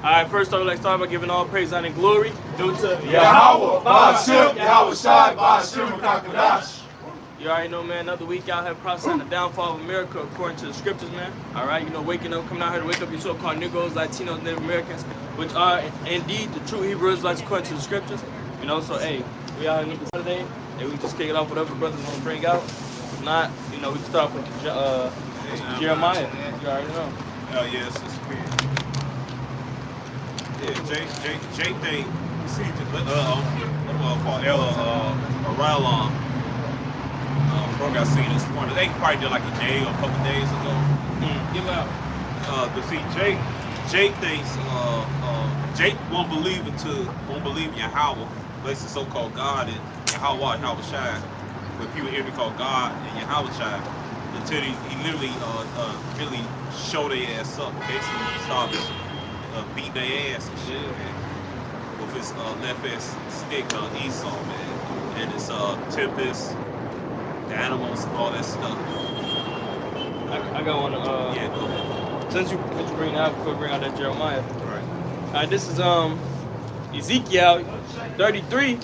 Alright, first off, let's start by giving all praise, honor, and glory due to Yahweh, Ba'ashem, Yahweh Shai, Ba'ashem, Kakadash. You already know, man, another week out here prophesying the downfall of America according to the scriptures, man. Alright, you know, waking up, coming out here to wake up your so-called Negroes, Latinos, Native Americans, which are indeed the true Hebrew Israelites according to the scriptures. You know, so hey, we out here Saturday, and we just kick it off with whatever brothers want to bring out. If not, you know, we can start with Jeremiah. You already know. Oh yes, it's weird. Yeah, Jake think see around program I seen this morning. They probably did like a day or a couple days ago. Give out. But see, Jake thinks Jake won't believe Yahweh, that's the so-called God, and Yahweh Shai. But people hear me call God and Yahweh Shai until he literally really show their ass up. Basically, start beating their ass and shit, man. With his left ass stick on Esau, man, and his Tempest, the animals, and all that stuff. I got one. Yeah, go ahead. Since you bring out, before we bring out that Jeremiah. Right. Alright, this is Ezekiel 33,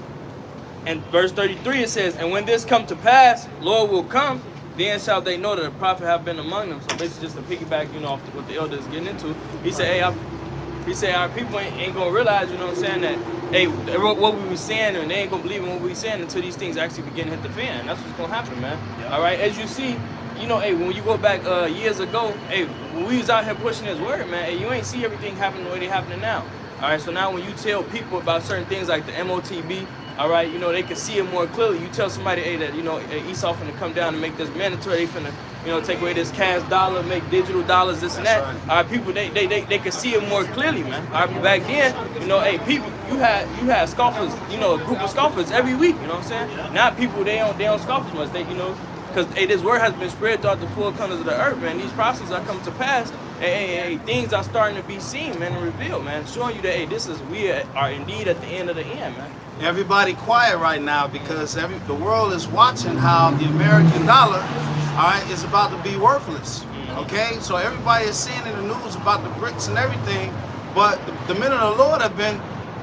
and verse 33 it says, "And when this come to pass, Lord will come, then shall they know that a prophet have been among them." So basically, just to piggyback, you know, off what the elder is getting into, he said, "Hey, our people ain't gonna realize, you know what I'm saying, that hey, what we were saying, and they ain't gonna believe in what we were saying until these things actually begin to hit the fan." That's what's gonna happen, man. Yep. All right, as you see, you know, hey, when you go back years ago, hey, when we was out here pushing this word, man, hey, you ain't see everything happening the way they happening now. All right, so now when you tell people about certain things like the MOTB, all right, you know, they can see it more clearly. You tell somebody, hey, that, you know, Esau finna come down and make this mandatory. They finna, you know, take away this cash dollar, make digital dollars, this and that. Right. All right, people, they can see it more clearly, man. All right, back then, you know, hey, people, you had scoffers, you know, a group of scoffers every week. You know what I'm saying? Now people, they don't scoff as much. They, you know, because hey, this word has been spread throughout the four corners of the earth, man. These prophecies are coming to pass. Hey, things are starting to be seen, man, and revealed, man. Showing you that, hey, we are indeed at the end of the end, man. Everybody quiet right now because the world is watching how the American dollar, all right, is about to be worthless. Okay, so everybody is seeing in the news about the bricks and everything, but the men of the Lord have been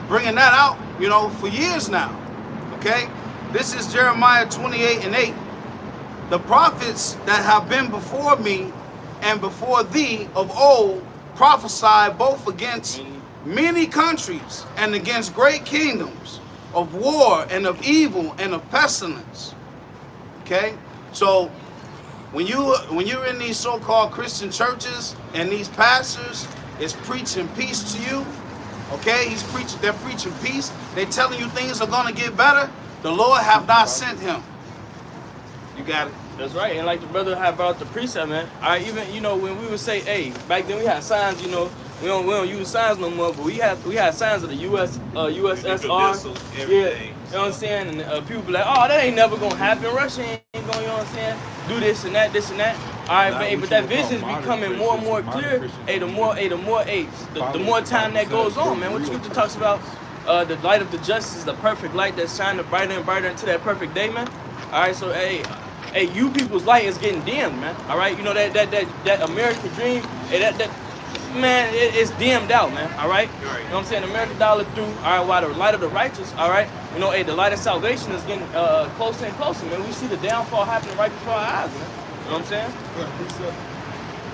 bringing that out, you know, for years now. Okay, this is Jeremiah 28:8. "The prophets that have been before me and before thee of old prophesied both against many countries and against great kingdoms, of war and of evil and of pestilence." Okay, so when you're in these so-called Christian churches and these pastors is preaching peace to you, okay, they're preaching peace, they're telling you things are gonna get better, the Lord have not sent him. You got it. That's right, and like the brother had brought the precept, man. I even, you know, when we would say, hey, back then we had signs, you know, we don't use signs no more, but we had signs of the USSR. Yeah, you know what I'm saying? And people be like, oh, that ain't never gonna happen. Russia ain't gonna, you know what I'm saying, do this and that. All right, but that vision is becoming more and more clear. Hey, the more time that goes on, man. What the scripture talks about, the light of the just is the perfect light that's shining brighter and brighter into that perfect day, man. All right, so hey, you people's light is getting dimmed, man. All right, you know that American dream, hey, that man, it's dimmed out, man. All right, you know what I'm saying? American dollar through. All right, while the light of the righteous, all right, you know, hey, the light of salvation is getting closer and closer, man. We see the downfall happening right before our eyes, man. You know what I'm saying?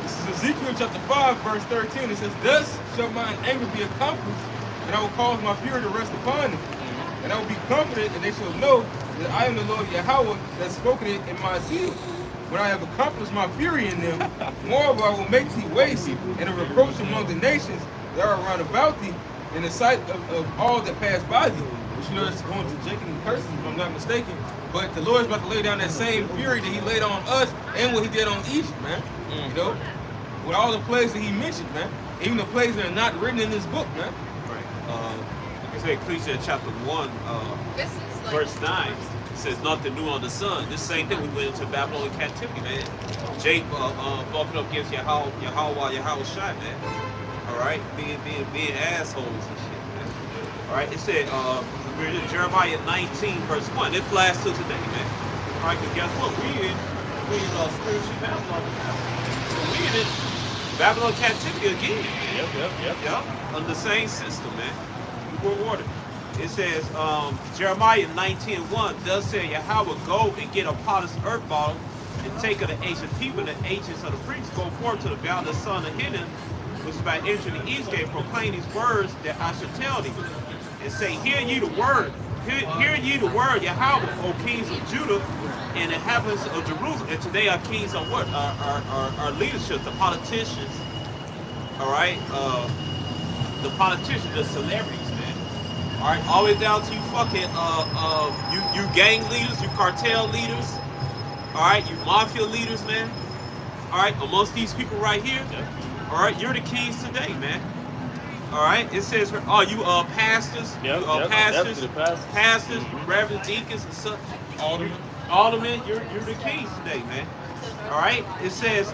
This is Ezekiel chapter 5, verse 13. It says, "Thus shall mine anger be accomplished, and I will cause my fury to rest upon them. And I will be comforted, and they shall know that I am the Lord Yahweh that has spoken it in my zeal. When I have accomplished my fury in them, moreover I will make thee waste, and a reproach among the nations that are round about thee, in the sight of all that pass by thee." Which, you know, it's going to Jacob and curses, if I'm not mistaken. But the Lord's about to lay down that same fury that he laid on us and what he did on Egypt, man. You know, with all the plagues that he mentioned, man. Even the plagues that are not written in this book, man. Right. Like I said, Ecclesiastes chapter 1, verse 9. Says nothing new on the sun. This same thing we went into Babylonian captivity, man. Jake bumping up against Yahweh Shai, man. All right, being assholes and shit, man. All right, it said we're in Jeremiah 19 verse 1. It applies to today, man. All right, because guess what? We in spiritual Babylon. So we in Babylon captivity again. Yep. under the same system, man. Equal order. It says, Jeremiah 19:1, thus said Yahweh, go and get a potter's earth bottle and take of the ancient people, the ancients of the priests, go forth to the valley of the son of Hinnom, which is by entering the east gate, proclaim these words that I should tell thee, and say, hear ye the word, hear ye the word, Yahweh, O kings of Judah, and inhabitants of Jerusalem. And today our kings are what? Our leadership, the politicians, all right? The politicians, the celebrities, man. All right, all the way down to you fucking, you gang leaders, you cartel leaders, all right, you mafia leaders, man. All right, amongst these people right here, all right, you're the kings today, man. All right, it says, oh, you pastors, pastors, reverend deacons and such. Aldermen, you're the kings today, man. All right, it says,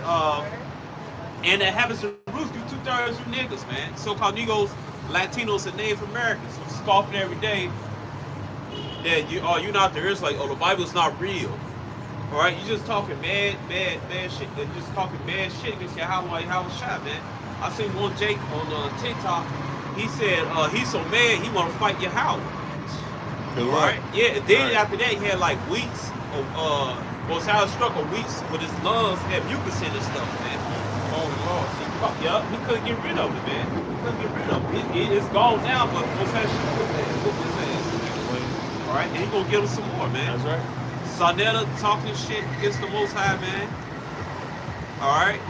and the habits of Jerusalem, you 2/3 you niggas, man. So-called Negroes, Latinos, and Native Americans who scoffing every day that you're not there. It's like, oh, the Bible's not real. All right, you just talking mad shit. They're just talking mad shit against Yahweh shot, man. I seen one Jake on TikTok. He said he's so mad he want to fight Yahweh. All right, yeah. And then after that, he had like weeks of was how it struck, or weeks with his lungs had mucus in and stuff, man. Yup, he couldn't get rid of it, man. He couldn't get rid of it. It's gone now, but what's that shit with his ass? All right, and he gonna give him some more, man. That's right. Sonetta talking shit against the Most High, man. All right.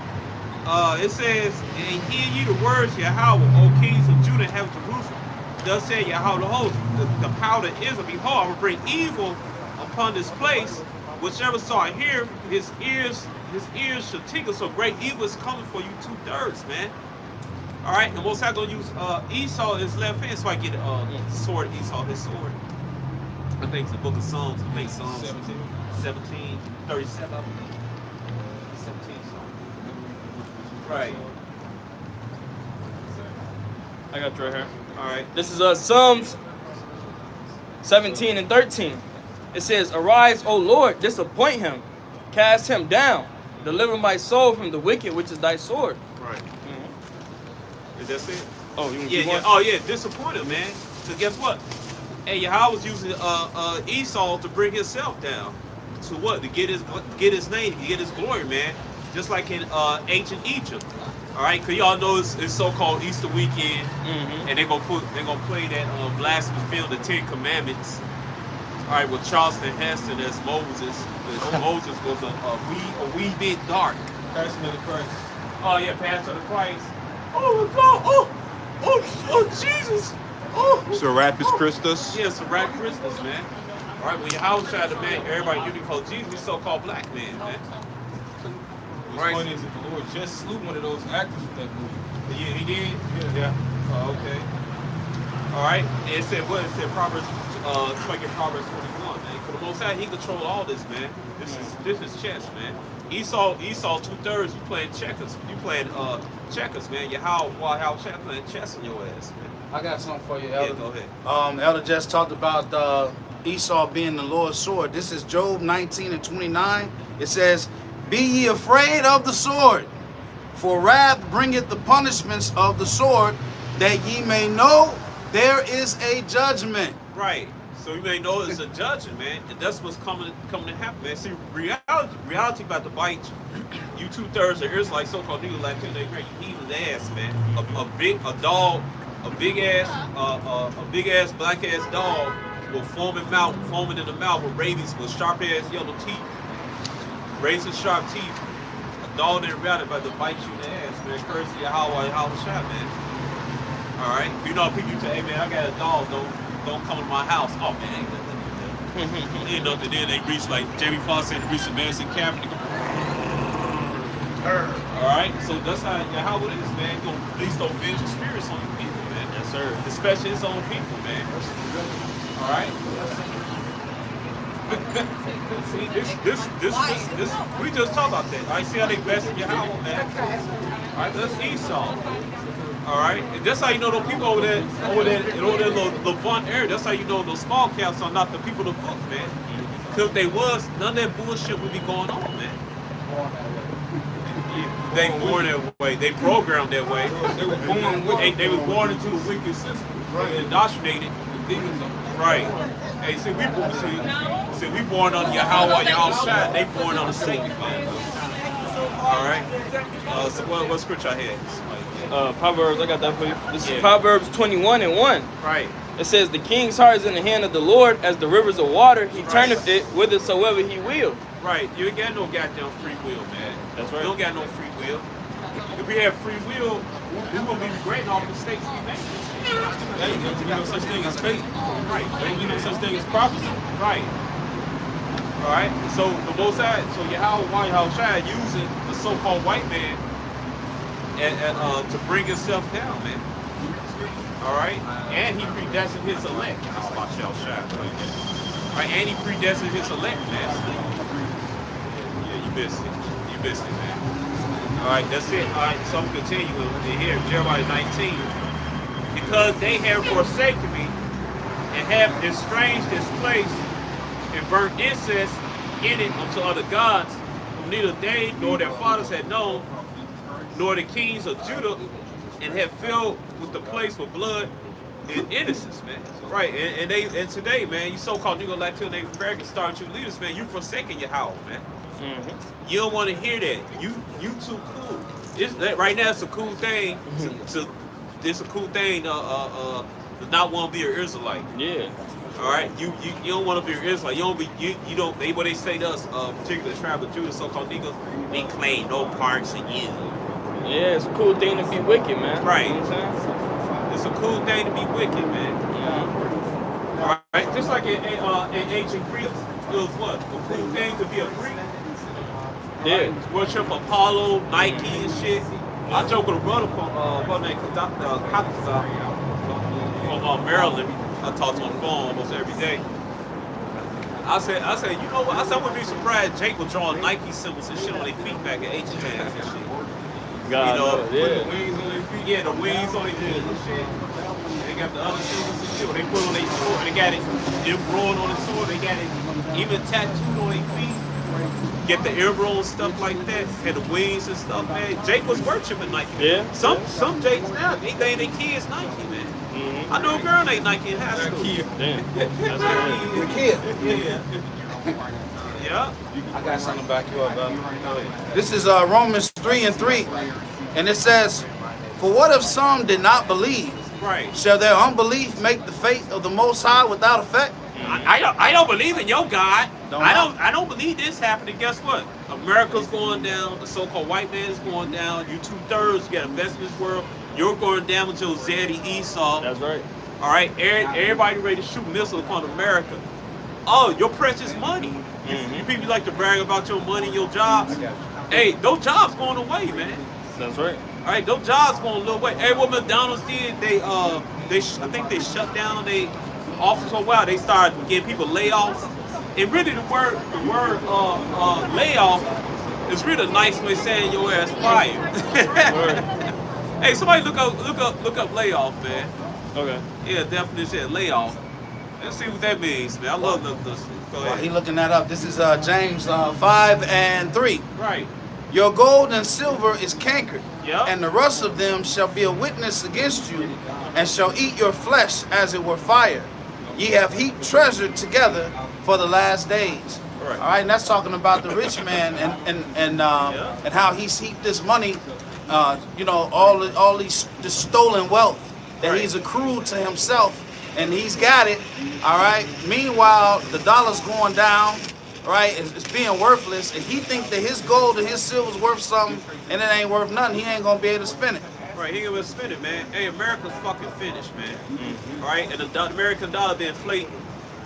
It says, and hear ye the words, Yahweh, O kings of Judah, and have Jerusalem. Thus said Yahweh the host, the power that is, behold, I will bring evil upon this place. Whichever saw it here, his ears shall tingle. So great evil is coming for you 2/3, man. All right, and Most High gonna use Esau his left hand, so I get sword Esau his sword. I think it's the book of Psalms. I think Psalms 17:37. 17 Right. I got you right here. All right. This is Psalms 17 and 13. It says, arise, O Lord, disappoint him, cast him down, deliver my soul from the wicked, which is thy sword. Right. Is that it? Oh, you Yeah. Oh, yeah. Disappoint him, man. So guess what? Hey, Yahweh was using Esau to bring himself down. To what? To get his name, to get his glory, man. Just like in ancient Egypt. All right, cause y'all know it's so-called Easter weekend, and they're gonna play that blasphemous film, the Ten Commandments. All right, with Charleston Heston as Moses. Moses was a wee bit dark. Passion of the Christ. Oh yeah, Pastor of Christ. Oh my God! Oh Jesus! Oh. Serapis Christus. Yeah, Serapis Christus, man. All right, when your house tried to man, everybody you call Jesus, we so-called black man, man. What's funny is that the Lord just slew one of those actors with that movie. Yeah, he did. Yeah. Oh, okay. All right. And it said what? It said Proverbs, Proverbs 21, man. For the Most High, he control all this, man. This is chess, man. Esau 2/3. You playing checkers. You playing checkers, man. How playing chess in your ass, man. I got something for you, Elder. Yeah, go ahead. Elder just talked about Esau being the Lord's sword. This is Job 19 and 29. It says, be ye afraid of the sword, for wrath bringeth the punishments of the sword, that ye may know there is a judgment. Right. So you may know it's a judgment, man, and that's what's coming to happen, man. See, reality about to bite you. You 2/3 of Israelites, so-called niggas like you, they eat his ass, man. A big ass black ass dog with foaming in the mouth with rabies with sharp ass yellow teeth. Razor sharp teeth. A dog in reality about to bite you in the ass, man. Curse to Yahweh shot, man. All right. You know, people say, hey, man, I got a dog. Don't come to my house. Oh, man, ain't nothing. Ain't nothing there. They reach like Jamie Foxx said, reach the Madison cabinet. All right. So that's how Yahweh is, man. He's gonna release those vengeful spirits on you people, man. Yes, sir. Especially his own people, man. All right. See, this, we just talked about that. I see how they vested Yahweh, man. All right, that's Esau. All right, and that's how you know those people over there little Levant area. That's how you know those small caps are not the people of the book, man. Because if they was, none of that bullshit would be going on, man. Yeah. They born that way. They programmed that way. They were born with They was born into a wicked system. Right. Indoctrinated. Right. Hey, see, we born on Yahweh, Yahushua. They born on the Satan. All right. So what scripture I had? Proverbs, I got that for you. This is Proverbs 21:1. Right. It says, the king's heart is in the hand of the Lord, as the rivers of water. He turneth it whithersoever he will. Right. You ain't got no goddamn free will, man. That's right. You don't got no free will. If we have free will, we're going to be regretting all the mistakes we made. There you go. There's no such thing as fate. Right. There's no such thing as prophecy. Right. All right. So the Most High, so Yahushua using the so-called white man to bring himself down, man. All right. And he predestined his elect. That's about Yahushua. Right. And he predestined his elect, man. Yeah, you missed it. You missed it, man. All right. That's it. All right. So I'm continuing here. Jeremiah 19. Because they have forsaken me and have estranged this place and burnt incense in it unto other gods, whom neither they nor their fathers had known, nor the kings of Judah, and have filled with the place with blood and innocence, man. Right, and today, man, you so-called Negro Latino Native Americans, starting leaders, man, you forsaking your house, man. Mm-hmm. You don't want to hear that. You too cool. Right now, it's a cool thing it's a cool thing to not want to be an Israelite. Yeah. All right, you don't want to be an Israelite. You don't. They say to us, particularly the tribe of Judah, so-called Negroes, they claim no parts in you. Yeah, it's a cool thing to be wicked, man. Right. You know what I'm saying? It's a cool thing to be wicked, man. Yeah. All right, just like in ancient Greece, it was what? A cool thing to be a Greek. Yeah. Right? Worship Apollo, Nike, and shit. I joke with a brother from Dr. Kakaza from Maryland. I talk to him on the phone almost every day. I said, you know what? I said, I wouldn't be surprised Jake was drawing Nike symbols and shit on their feet back in ancient times and shit. God, you know, yeah. the wings on their feet. Yeah, the wings on their feet and shit. They got the other symbols and shit. They put on their sword. They got it embroidered on the sword. They got it even tattooed on their feet. Get the earrolls, stuff like that, had the wings and stuff, man. Jake was worshiping Nike. Yeah. Some Jakes now, they think their kids Nike, man. Mm-hmm. I knew a girl named Nike in high school. Damn. That's right. The kid. Yeah. Yeah. I got something to back you up, brother. This is Romans 3:3, and it says, "For what if some did not believe? Right. Shall their unbelief make the faith of the Most High without effect?" I don't believe in your God. Don't I don't believe this happening. Guess what? America's going down. The so-called white man is going down. You 2/3 get invested in this world. You're going down with your Zaddy Esau. That's right. All right. Everybody ready to shoot missiles upon America. Oh, your precious money. You people like to brag about your money, your jobs. Hey, those jobs going away, man. That's right. All right, those jobs going a little way. Hey, what McDonald's did, I think they shut down they office for a while. They started getting people layoffs. And really, the word layoff is really a nice way of saying your ass fired. Hey, somebody look up layoff, man. Okay. Yeah, definition layoff. Let's see what that means, man. I love this. Go While ahead. he looking that up, this is James 5:3. Right. Your gold and silver is cankered, Yeah. and the rust of them shall be a witness against you, and shall eat your flesh as it were fire. Ye have heaped treasure together for the last days. Right. All right, and that's talking about the rich man and how he's heaped this money, all these this stolen wealth that Right. he's accrued to himself, and he's got it. All right. Meanwhile, the dollar's going down. Right, it's being worthless, and he think that his gold and his silver's worth something, and it ain't worth nothing. He ain't gonna be able to spend it. Right, he gonna spend it, man. Hey, America's fucking finished, man. All right, and the American dollar been inflating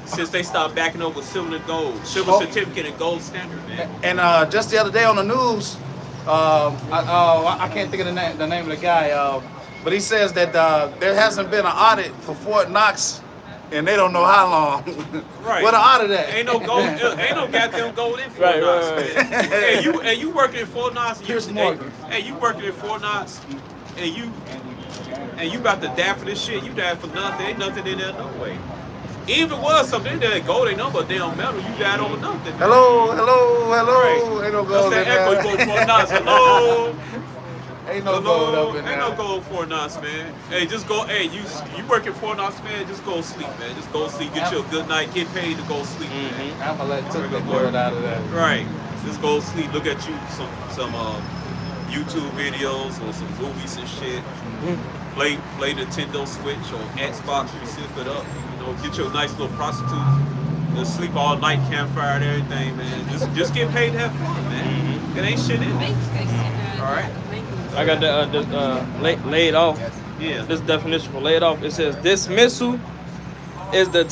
since they started backing over silver and gold, silver certificate and gold standard, man. And just the other day on the news, I can't think of the name of the guy, but he says that there hasn't been an audit for Fort Knox, and they don't know how long. Right. What an audit at? Ain't no gold, ain't no goddamn gold in Fort Knox, man. Hey, you working in Fort Knox? Hey, you working in Fort Knox, and you about to die for this shit? You died for nothing. Ain't nothing in there, no way. Even if it was something in there, gold ain't no but damn metal. You died over nothing. Hello. Right. Ain't no gold in That's that echo. there. You go to Fort Knox. Hello. Ain't no gold up in Ain't there. no gold for nuts, man. Hey, just go. Hey, you working for nuts, man? Just go sleep, man. Just go sleep. Get you a good night. Get paid to go sleep, man. I'm gonna let took the word out of that. Right. Just go sleep. Look at you some YouTube videos or some movies and shit. Play Nintendo Switch or Xbox. You sip it up. You know, get you a nice little prostitute. Just sleep all night, campfire and everything, man. Just get paid to have fun, man. It ain't shit in it. All right. I got laid off. Yeah. This definition for laid off. It says dismissal is the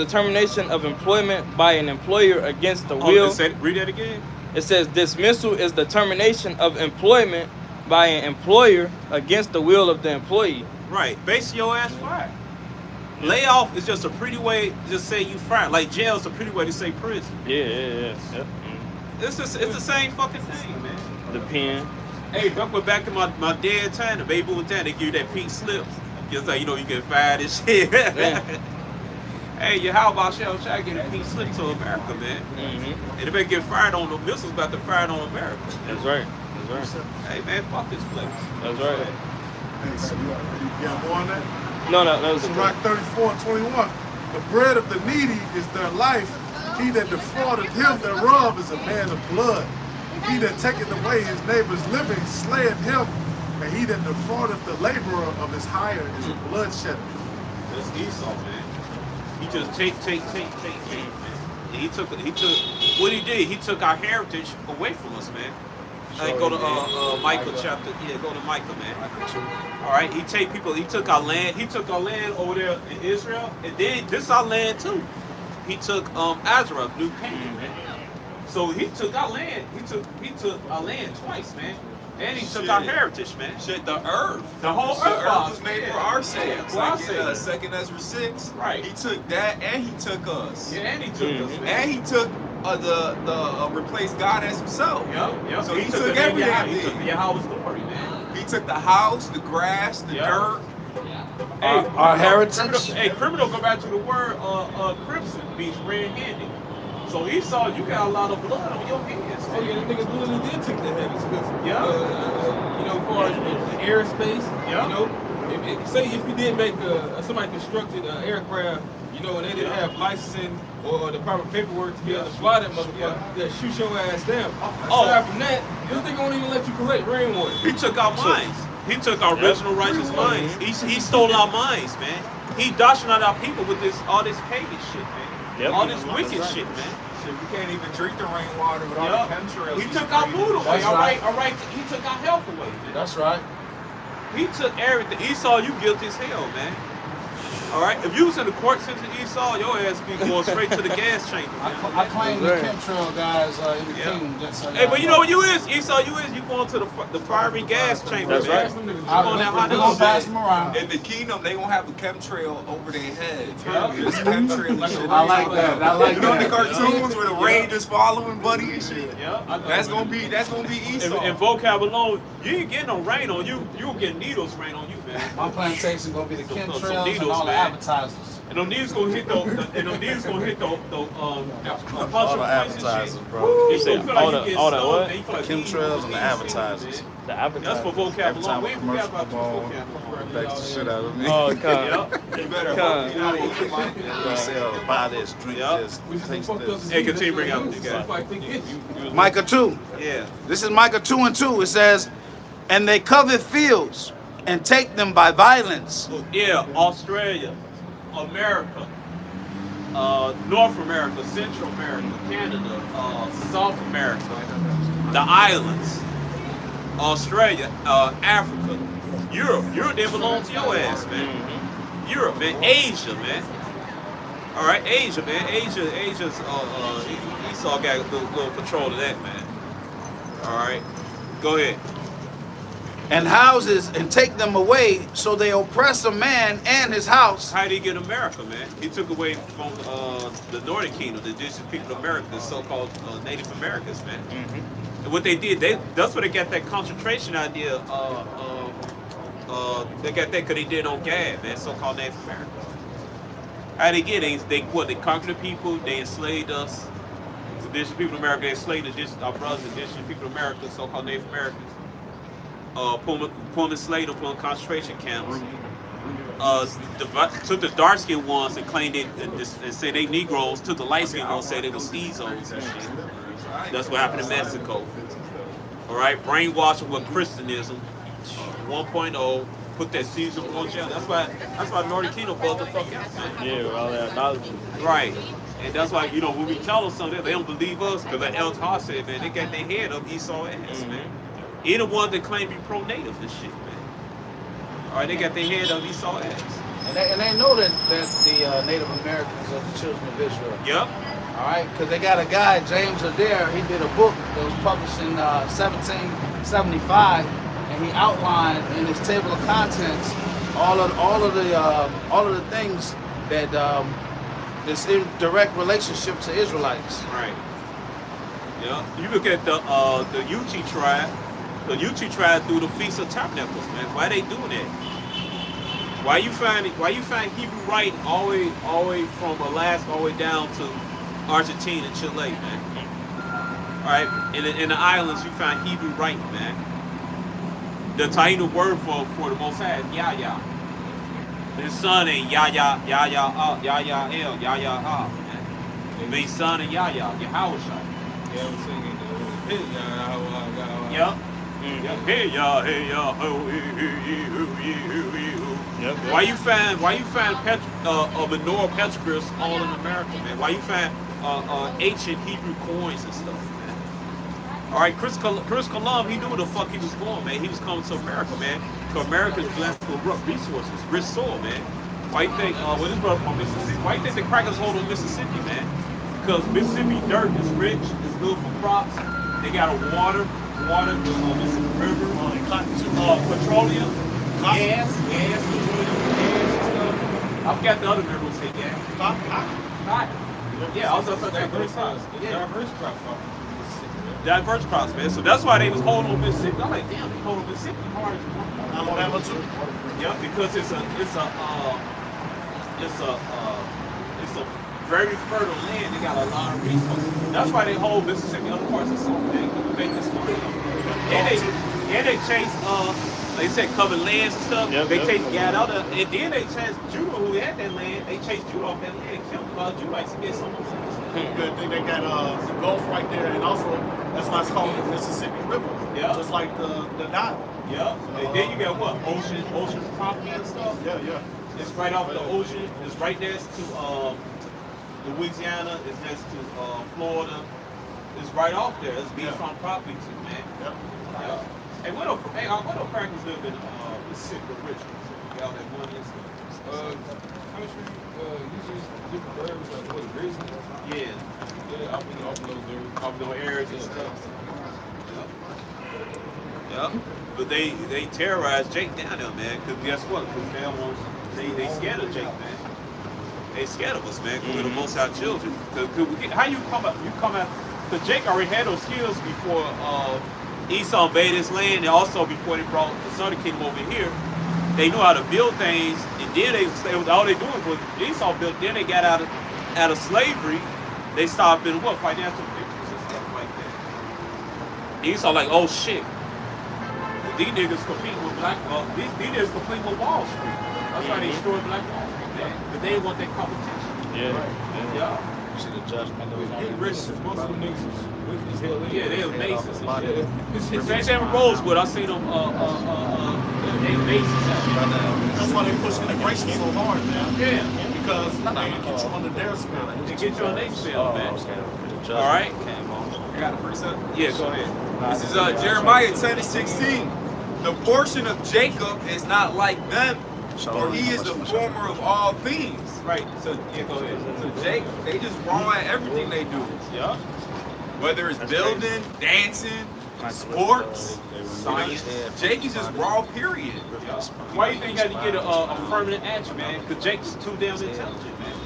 termination of employment by an employer against the will. Read that again. It says dismissal is the termination of employment by an employer against the will of the employee. Right. Basically, your ass fired. Layoff is just a pretty way to just say you fired. Like jail is a pretty way to say prison. Yeah. It's the same fucking thing, man. The pen. Hey, went back to my dead time, the baby boom time. They give you that pink slip. Just like, you know, you get fired and shit. Hey, how about y'all try to get a pink slip to America, man? And they better get fired on the missiles about to fire on America. That's right. Hey, man, fuck this place. That's right. Hey, so you got more on that? No, that was Rock 34 and 21. The bread of the needy is their life. He that defraudeth him thereof is a man of blood. He that taketh away his neighbor's living slayeth him, and he that defraudeth the laborer of his hire is a bloodshedder. That's Esau, man. He just take, man. And he took what he did. He took our heritage away from us, man. Go to Micah chapter. Yeah, go to Micah, man. All right, he took our land. He took our land over there in Israel, and then this our land too. He took Azra, New Canaan, man. So he took our land. He took our land twice, man. And he took our heritage, man. Shit, the earth. The whole The earth earth was made for our sakes. For our Like sakes. Second Ezra 6. Right. He took that and he took us. Yeah, and he took us, man. And he took the replaced God as himself. Yep. So he the took name everything. He took Yahweh's glory, man. He took the house, the grass, the dirt. Hey, Our heritage. Criminal go back to the word crimson means red-handed. So Esau, you got a lot of blood on your hands. Oh yeah, the niggas literally did take the heavens. Yeah. You know, as far as the airspace, Yeah. you know, say if you did make somebody constructed an aircraft, you know, and they didn't have licensing or the proper paperwork to be able to fly that motherfucker, they'll shoot your ass down. Aside from that, this nigga won't even let you collect rainwater. He took our minds. He took our original righteous minds. He stole our minds, man. He indoctrinated our people with all this pagan shit, man. All this wicked shit, man. Shit, we can't even drink the rainwater with all the chemtrails. He took our food away. That's All right. right. He took our health away, man. That's right. He took everything. Esau, you guilty as hell, man. All right. If you was in the court system, Esau, your ass be going straight to the gas chamber. Man. I claim the chemtrail guys in the kingdom. Just so Hey, but you know what you is, Esau? You going to the fiery gas chamber, That's man. right. You going We're down how gonna pass them around. In the kingdom, they gonna have a chemtrail over their heads. Yeah. Just chemtrail and shit. I like that. I like You know the that. cartoons where the Rangers following Buddy and shit. Yeah. That's gonna be Esau. In vocab alone, you ain't getting no rain on you. You'll get needles rain on you, man. My plantation gonna be the Some chemtrails and needles, all the man. advertisers. And them needles gonna hit the All the advertisers, bro. You said all the what? Chemtrails and the advertisers. The That's advertising. for vocab Every time alone. We a ain't forgot commercial about come on, vocab. affects the shit out of me. Oh, God. Yeah. You better Come. hope you're not eating like They sell, buy this, drink Yeah. this, taste this. Hey, continue bring out what you got. Micah 2. Yeah. This is Micah 2 and 2. It says, and they covet fields and take them by violence. Yeah, Australia, America, North America, Central America, Canada, South America, the islands, Australia, Africa, Europe. Europe, they belong to your ass, man. Europe, man. Asia, man. All right, Asia, man. Asia's Esau got a little control of that, man. All right, go ahead. And houses and take them away, so they oppress a man and his house. How did he get America, man? He took away from the Northern Kingdom, the indigenous people of America, the so-called Native Americans, man. And what they did, that's where they got that concentration idea. They got that because they did on Gad, man, so-called Native Americans. How they get it? They conquered the people, they enslaved us. The indigenous people of America, they enslaved our brothers, indigenous people of America, so-called Native Americans. Pullman Slater, put in concentration camps. Took the dark skinned ones and claimed it and said they Negroes. Took the light skinned ones, said they were Stezos and shit. That's what happened in Mexico. All right, brainwashing with Christianism 1.0. Put that season on jail. That's why Northern Kingdom built the fuck out, man. Yeah, with all that idolatry. Right. And that's why, when we tell them something, they don't believe us. Because like El Tar said, man, they got their head up Esau ass, man. Either one that claim to be pro-native and shit, man. All right, they got their head up Esau ass. And they know that the Native Americans are the children of Israel. Yep. All right, because they got a guy, James Adair. He did a book that was published in 1775, and he outlined in his table of contents all of the things that this in direct relationship to Israelites. Right. Yeah. You look at the Yuchi tribe. The Yuchi tribe do the Feast of Tabernacles, man. Why they doing that? Why you find Hebrew writing all the way from Alaska all the way down to Argentina and Chile, man? All right. In the islands, you find Hebrew writing, man. The Taino word for the Most High is Yah. His son ain't Yah El, Yah man. It means son of Yah, Yahweh. Yeah, I'm singing the Yep. Hey ya, ho, Yep. Why you find menorah petroglyphs all in America, man? Why you find ancient Hebrew coins and stuff, man? All right, Chris Columbus, he knew where the fuck he was going, man. He was coming to America, man. Because America's blessed with resources, rich soil, man. Why you think, this brother from Mississippi, why you think the crackers hold on Mississippi, man? Because Mississippi dirt is rich, it's good for crops. They got a water, the Mississippi River, petroleum, gas, petroleum, gas. I forgot the other minerals they got. Cotton. Yeah, also diverse crops. Diverse crops, man. So that's why they was holding on Mississippi. I'm like, damn, they hold on Mississippi hard. Alabama too. Yeah, because it's a very fertile land. They got a lot of resources. That's why they hold Mississippi other parts of something. They make this money. And they chase they said covered lands and stuff. They chase Gad out of, and then they chased Judah, who had that land. They chased Judah off that land and killed Judahites to get some of them. Good thing they got the Gulf right there, and also that's why it's called the Mississippi River. Yeah. Just like the Nile. Yeah. And then you got what? Ocean property and stuff. Yeah. It's right off the ocean. It's right next to Louisiana. It's next to Florida. It's right off there. It's beachfront property too, man. Yep. Yeah. Hey, what do crackers live in Mississippi or Richmond? Y'all have money and stuff. I'm sure usually different areas like what Grizzly. Yeah. Off Off those areas and stuff. Yep. But they terrorized Jake down there, man. Cause guess what? Cause they scared of Jake, man. They scared of us, man. Cause we're the Most High children. How you come out? Cause Jake already had those skills before Esau invaded his land, and also before they brought the Southern Kingdom over here. They knew how to build things, and then all they doing was Esau built. Then they got out of slavery. They started building financial pictures and stuff like that. Esau like, oh shit. These niggas compete with these niggas compete with Wall Street. That's why they destroyed Black Wall Street, man. But they didn't want that competition. Yeah. Yeah. You see the judgment that was on Get rich, most of them niggas is wicked as hell. Yeah, they were Masons and shit. The same thing with Rosewood, I seen them, they Masons. That's why they push integration so hard now. Yeah. Because they get you under their spell. They get you on their spell, man. The All right. came on. I got a precept. Yeah, go ahead. This is Jeremiah 10:16. The portion of Jacob is not like them, for he is the former of all things. Right. So, yeah, go ahead. So they just wrong at everything they do. Yeah. Whether it's building, dancing, sports, science. Jake is just raw, period. Why do you think you had to get a permanent action, man? Because Jake's too damn intelligent, man.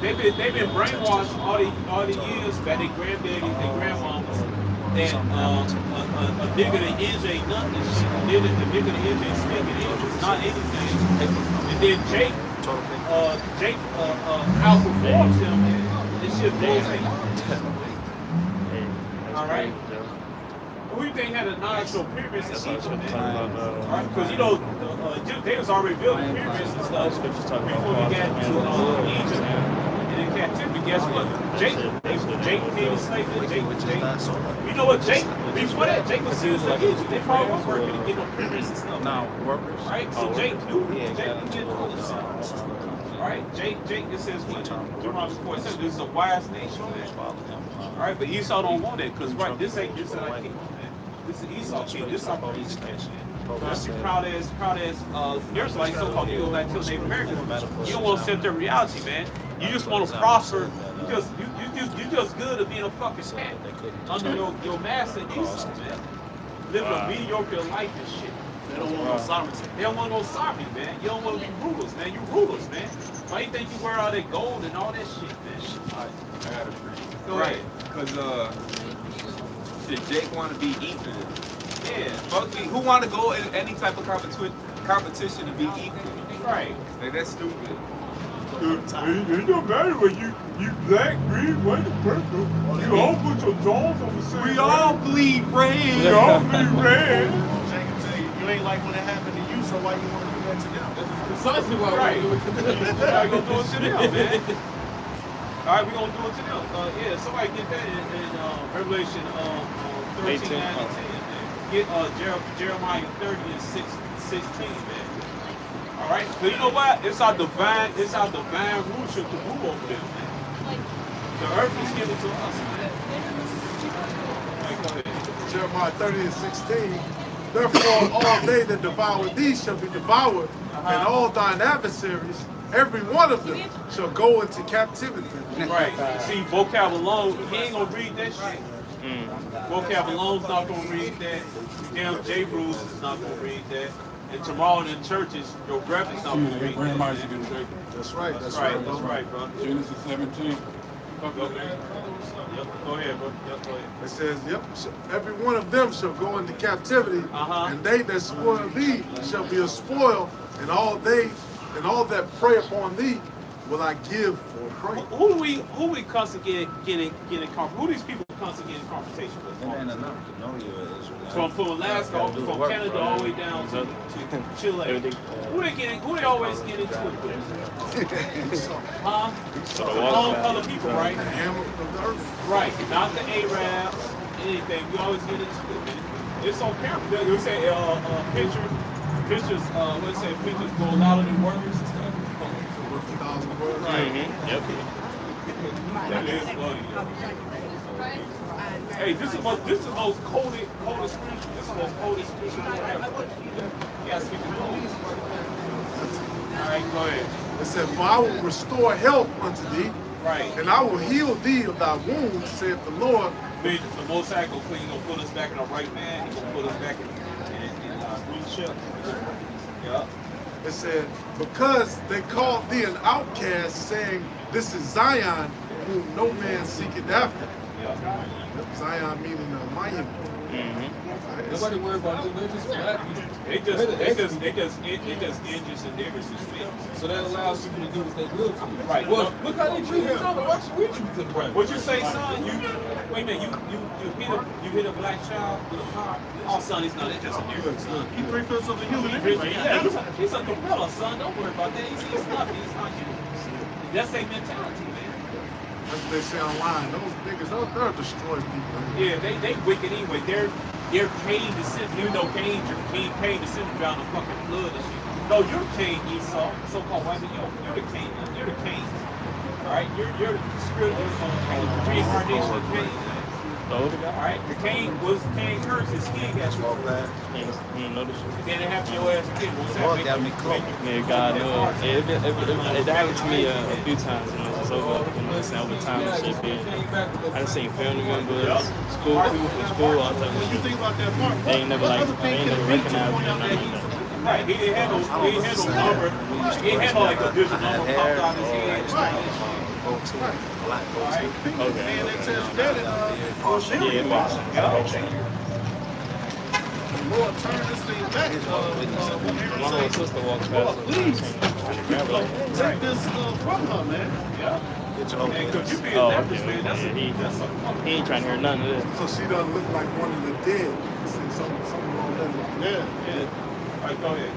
They've been brainwashed all the years by their granddaddies, their grandmamas, that a nigga that is ain't nothing. A nigga that is stinking is not anything. And then Jake outperforms him. This shit blows their mind. All right. Who do you think had a actual pyramids in Egypt, man? Talking about Right? Because you know, they was already building pyramids and stuff before we got to Egypt. And in captivity, guess what? Jake came a slave to Jake. You know what, Jake? Before that, Jake was serious in Egypt. They probably was working to get on pyramids and stuff. no workers. Right? So Jake did all this stuff. Right? Jake, it says what? Deuteronomy 4 says this is a wise nation, man. All right, but Esau don't want it because right, this ain't just like king, man. This is Esau king. This is our police king. That's the proud ass there's like so-called Negro Latino Native Americans. You don't want to accept their reality, man. You just want to prosper. You just good at being a fucking cat under your master Esau, man. Living a mediocre life and shit. They don't want no sovereignty. They don't want no sovereignty, man. You don't want to be rulers, man. You rulers, man. Why you think you wear all that gold and all that shit, man? I gotta agree. Go ahead. Because did Jake want to be equal? Yeah. Fuck me. Who want to go in any type of competition to be equal? Right. Like, that's stupid. It don't matter when you black, green, white, or purple. You all put your jaws on the same. We all bleed red. We all bleed red. Jake can tell you, you ain't like when it happened to you, so why you want to do that to them? Precisely why Right. we do it to them. We're gonna do it to them, man. All right, we're gonna do it to them. Yeah, somebody get that in Revelation 13, 9, and 10, man. Get Jeremiah 30 and 16, man. All right, so you know what? It's our divine rulership to rule over them, man. The earth is given to us, man. Right, go ahead. Jeremiah 30 and 16. Therefore, all they that devour thee shall be devoured, and all thine adversaries, every one of them, shall go into captivity. Right. See, vocab alone, he ain't gonna read that shit. Vocab alone's not gonna read that. Damn J. Bruce is not gonna read that. And tomorrow in churches, your rep is not gonna read that. Man. That's right. That's right, bro. Genesis 17. Go ahead. Yep, go ahead, bro. Yep, go ahead. It says, yep, every one of them shall go into captivity, and they that spoil thee shall be a spoil, and all that prey upon thee will I give for prey. Who we constantly getting who these people constantly getting confrontation with? It ain't enough to know you're an Israelite. From Alaska, from Canada all the way down to Chile. Who they always get into it with? Huh? The wrong color people, right? Right, not the Arabs, anything. We always get into it, man. It's on camera. You say pictures, pictures go louder than words and stuff. Right. Yep. That is funny. Hey, this is the most coldest scripture. This is the most coldest scripture ever. Yeah, speak to the police. All right, go ahead. It said, for I will restore health unto thee, Right. and I will heal thee of thy wounds, saith the Lord. The Most High gonna put us back in the right man. He gonna put us back in rulership. Yeah. It said, because they called thee an outcast, saying, this is Zion, whom no man seeketh after. Yeah. Zion meaning a monument. Nobody worry about them. They're just black people. They just inches and niggers and spit. So that allows people to do what they will to. Right. Well, look how they treat each other. Why should we treat them right? What you say, son? Wait a minute. You hit a black child with a car. Oh, son, he's not. It's just a nigger. He 3/5 of a human anyway. Yeah, he's a gorilla, son. Don't worry about that. He's nothing. He's not human. That's their mentality, man. That's what they say online. Those niggas, they'll destroy people. Yeah, they wicked anyway. They're Cain descendants. You know Cain descendants drowned the fucking flood and shit. No, you're Cain, Esau, so-called white man. You're the Cain. You're the Cain. All right, you're the spirit of reincarnation of Cain. All right, the Cain cursed his skin got Smoke that. He ain't notice then it happened to your ass again. What's Smoke that? got me close. Yeah, God knows. It happened to me a few times, you know, so over time and shit, man. I done seen family members, school people from school, all type of When you shit. think about that part, They ain't never recognized me or nothing like that. Right, he didn't have no number. He didn't have no like a digital number popped out his head. Go-to. Black go-to. Okay. and they tell you that Yeah, it makes sense. Lord, turn this thing back. My little sister walks past. Lord, please. Grab her like, Take this from her, man. Yeah. Get your whole Man, could you be Oh, in that okay, perspective? That's okay. a He ain't trying to hear none of this. So she doesn't look like one of the dead. See, something wrong with that. Yeah. All right, go ahead.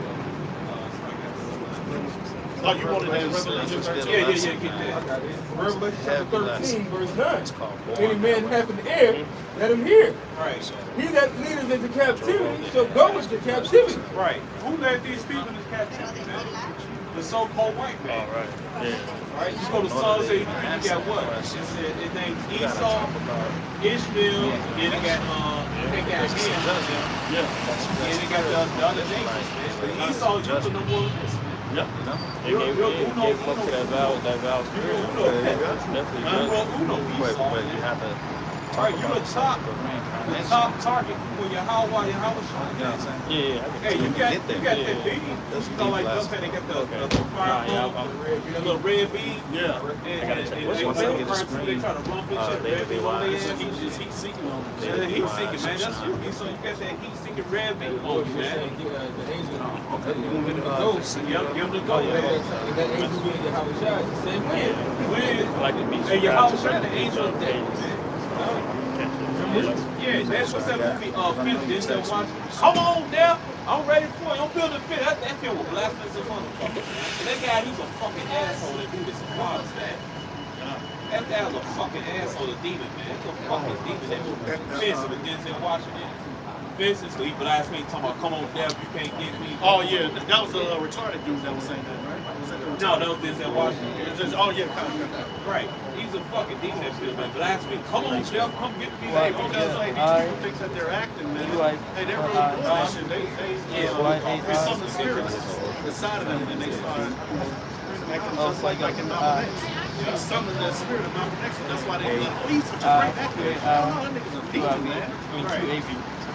Oh, you wanted that That's Revelation what 13? you Yeah, did. get that. Revelation chapter 13, verse 9. It's called Any born. man hath an ear, let him hear. Right, He that leadeth into captivity shall go into captivity. right. Who led these people into captivity, man? The so-called white man. All right. Yeah. Right? You go to Psalms 83, you got what? It said his name's Esau, Ishmael, then they got Ham. Yeah. And they got the other nations, man. But Esau using the wilderness. They gave him up to that vow spirit. That's definitely good. But you have to All right, you're the top target for your how you know what I'm saying? Yeah, Hey, you got get there. that Yeah. bean. That's You know, like deep those last- they got the Nah, fire yeah, ball, the little red bean. Yeah. And gotta check. they Once they they get a first, screen, they try to rump it, shit, they red bean on their wise. ass. He's heat seeking on them. Yeah, heat seeking, man. That's you. So you got that heat seeking red bean on you, man. The angel, Okay, you want me to Ghost. Give them the go. and that angel being Yahweh Shai, it's the same thing. like the beach. Hey, your house shot the angel of death, man. Yeah, that's what's that movie, Fifth Denzel Washington. Come on, Def. I'm ready for you. I'm building a fit. That film was blasphemous as a motherfucker, man. And that guy, he's a fucking asshole that do this wild stuff. That guy's a fucking asshole, a demon, man. He's a fucking demon. That movie offensive with Denzel Washington. Offensive, so he blasphemy talking about, come on, Def, you can't get me. Oh, yeah. That was a retarded dude that was saying that, right? Was that the No, that was Denzel Washington. Oh, yeah. Kind of. Right. He's a fucking demon that still been blasphemy. Come on, Def, come get me. Hey, Like, bro, that's like these people think that they're acting, man. You like, Hey, they're really doing that shit. There's something spirits inside of them, and they start acting just like in Malcolm X. There's something in that spirit of Malcolm X, and that's why they he's such a great actor. Oh, that nigga's a demon, man. Right.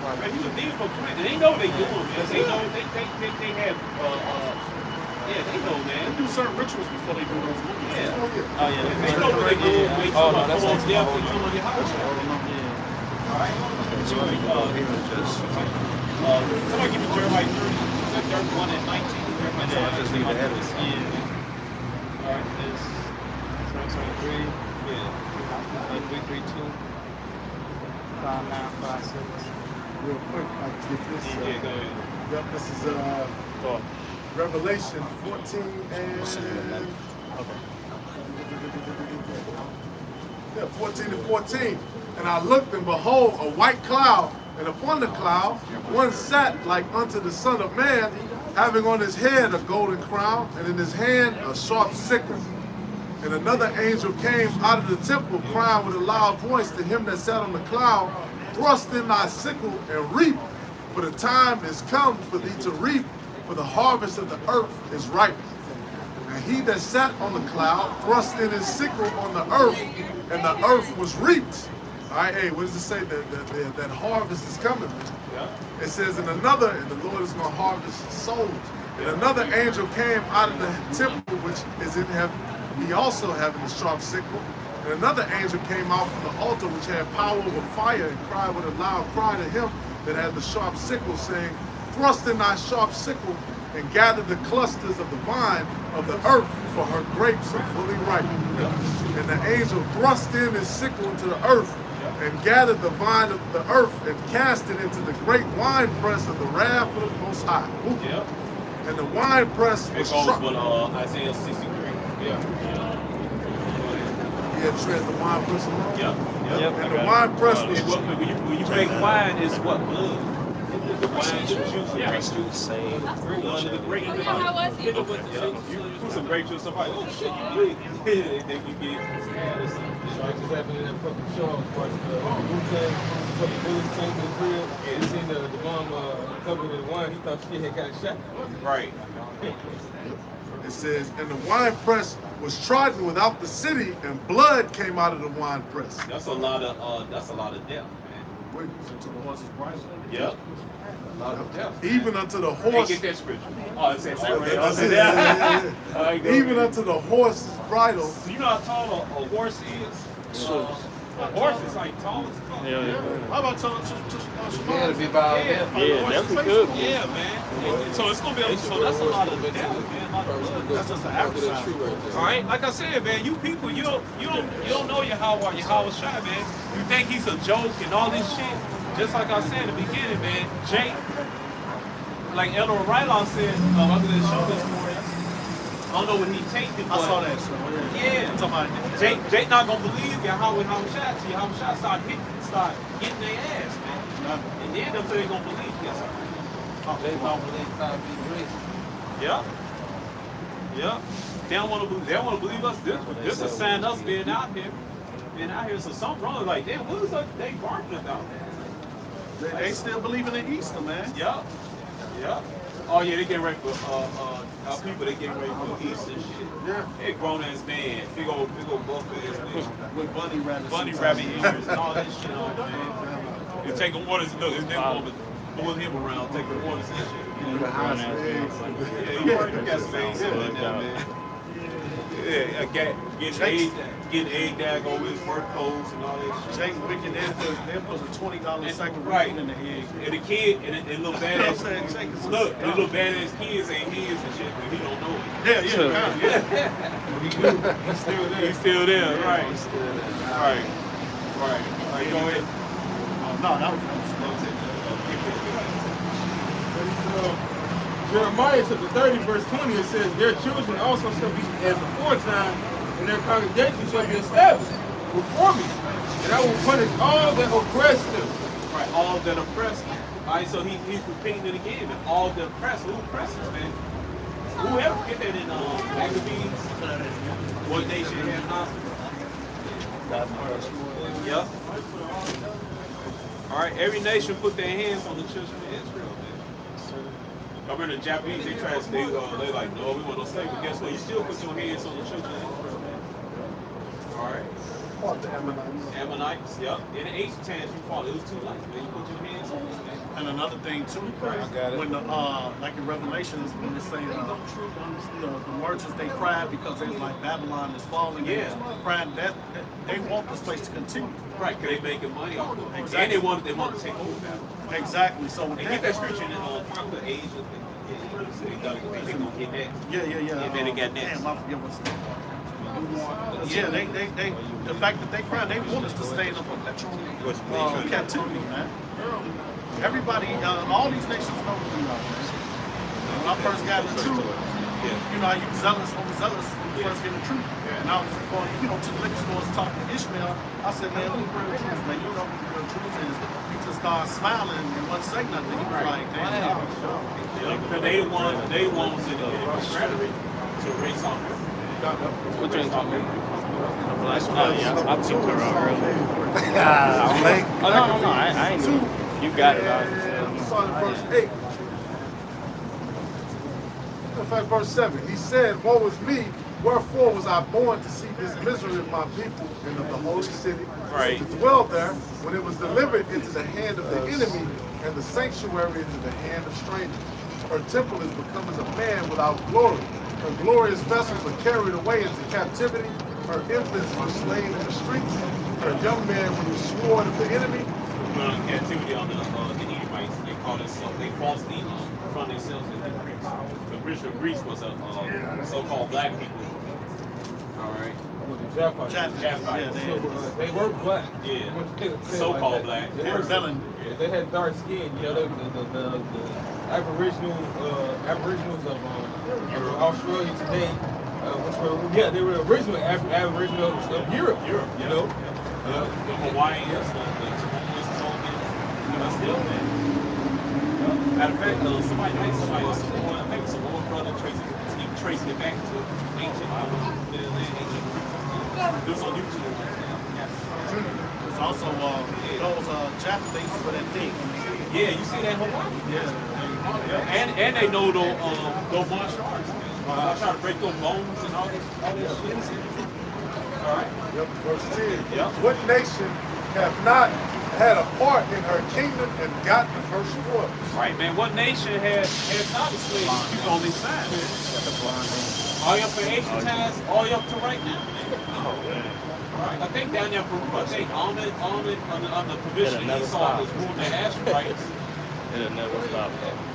Right, he's a demon for credit. They know they doing, man. They know they have yeah, they know, man. They do certain rituals before they do those movies. Yeah. Oh yeah. They know what they do. They Oh, come no, that's on next Def, level. they come on your house. Alright. Somebody give me Jeremiah 30. Is that 31 and 19? Jeremiah So I just leave it ahead of us. Yeah. Alright, it's 2023. Yeah. 332. 5956. Real quick, I get this. Yeah, go ahead. Yep, this is Thought. Revelation 14 and yeah, 14 and 14. And I looked, and behold, a white cloud, and upon the cloud one sat like unto the Son of Man, having on his head a golden crown, and in his hand a sharp sickle. And another angel came out of the temple, crying with a loud voice to him that sat on the cloud, thrust in thy sickle and reap, for the time is come for thee to reap, for the harvest of the earth is ripe. And he that sat on the cloud thrust in his sickle on the earth, and the earth was reaped. All right, hey, what does it say? That harvest is coming. It says, and another, and the Lord is going to harvest souls. And another angel came out of the temple, which is in heaven, he also having a sharp sickle. And another angel came out from the altar, which had power over fire, and cried with a loud cry to him that had the sharp sickle, saying, thrust in thy sharp sickle, and gather the clusters of the vine of the earth, for her grapes are fully ripe. And the angel thrust in his sickle into the earth, and gathered the vine of the earth, and cast it into the great winepress of the wrath of the Most High. Yep. And the winepress It was goes struck. with Isaiah 63. Yeah. He had tread the winepress alone. Yeah. Yep. And the winepress was When you make wine, it's what? Blood. The wine, the juice, the grape juice. Say, The grape juice. How was it? You put some grape juice, somebody, oh shit, you bleed. And then you get, I just happened in that fucking show. I was watching Wu-Tang, fucking bullets came to the crib. And he seen the bomb covered in wine. He thought shit had got shot. right. It says, and the winepress was trodden without the city, and blood came out of the winepress. That's a lot of death, man. Wait, To the horse's price. Yep. A lot of death. even unto the Hey, horse. get that scripture. Oh, it says that right. That's it, yeah. All right, go Even ahead. unto the horse's bridle. So you know how tall a horse is? Horse is like tall as fuck. Yeah. How about telling Yeah, to be about Yeah, that would be good. Yeah, man. So it's gonna be so that's a lot of damage, man. That's just an advertisement. All right, like I said, man, you people, you don't know Yahweh Shai, man. You think he's a joke and all this shit. Just like I said in the beginning, man, Jake, like Elder Rylon said, I was gonna show this morning. I don't know what he tainted, I but saw that show. yeah. I'm talking about Jake not gonna believe Yahweh Shai till Yahweh Shai start getting their ass, man. And then them say they gonna believe this. They don't believe God be grace. Yeah. Yeah. They don't want to believe us. This is saying us being out here. So something wrong. Like, damn, what is they barking about? they still believing in Easter, man. Yeah. Yeah. Oh yeah, they getting ready for our people. They getting ready for Easter and shit. Yeah. They grown ass man, big old buff ass man, With bunny rabbits. bunny rabbit ears and all that shit on, man. They taking orders. Look, his name woman pulling him around, taking orders and shit. Yeah, you got some eggs in there, man. Yeah, getting egg dag over his work clothes and all that shit. Jake Wicked, they put a $20 second Right. in the egg. And the kid, and little badass, Jake is look, the little badass kids ain't his and shit, but he don't know it. Yeah. He's still there. He's still there, right. Right. Right, go ahead. No, that was Jeremiah chapter 30, verse 20, it says, their children also shall be as aforetime, and their congregation shall be established before me, and I will punish all that oppress them. Right, all that oppress them. All right, so he's repeating it again. And all that oppress, who oppresses, man? Whoever get that in Maccabees, what nation has not? Yep. All right, every nation put their hands on the children of Israel, man. I remember the Japanese, they tried to they like, no, we want no slavery. But guess what? You still put your hands on the children of Israel, man. All right. Fought the Ammonites. Ammonites, yep. In the ancient times, you fought. It was too late, man. You put your hands on this, man. And another thing too, when the like in Revelations, when they say the merchants they cried because they was like Babylon is falling. Yeah. They crying that they want this place to continue. Right, because they making money off of it. Exactly. And they want to take over Babylon. Exactly. So with And get that scripture in Popular Age. They gonna get that. Yeah. And then they got next. Damn, I forget what's the name. Yeah, they the fact that they cry, they want us to stay in a perpetual captivity, man. Everybody, all these nations know who we are. When I first got in the truth, you know, I was zealous when we first get in the truth. And I was going, to the liquor stores talking to Ishmael. I said, man, who the real truth, man? You know who the real truth is. He just started smiling and wasn't saying nothing. He was like, damn. Because they want to race on her. What you talking about? I picked her up earlier. Oh, no, I ain't know. You got it. Starting verse 8. In fact, verse 7. He said, woe is me, wherefore was I born to see this misery of my people and of the holy city, Right. to dwell there, when it was delivered into the hand of the enemy, and the sanctuary into the hand of strangers. Her temple is become as a man without glory. Her glorious vessels are carried away into captivity. Her infants were slain in the streets. Her young men with the sword of the enemy. Captivity on the Edomites. They call it they falsely front themselves as the Greeks. The original Greece was a so-called black people. All right. Japhites. They were black. Yeah. So-called black. They were rebelling. Yeah, they had dark skin. You know, the Aboriginals of Australia today, they were original Aboriginals of Europe. You know, The Hawaiians, the Tongan, still there. Matter of fact, somebody maybe some more brother tracing it back to ancient Greece. On YouTube. There's also those Japanese for that thing. Yeah, you see that Hawaii? Yeah. And they know those martial arts. I try to break those bones and all this shit. All right. Yep, verse 10. Yep. What nation have not had a part in her kingdom and gotten her spoils? Right, man. What nation has not a slave on this side, man? All up for ancient times, all up to right now, man. Right. I think down there, I think on the provision It'll never Esau stop. was ruling the Asherites. It'll never stop.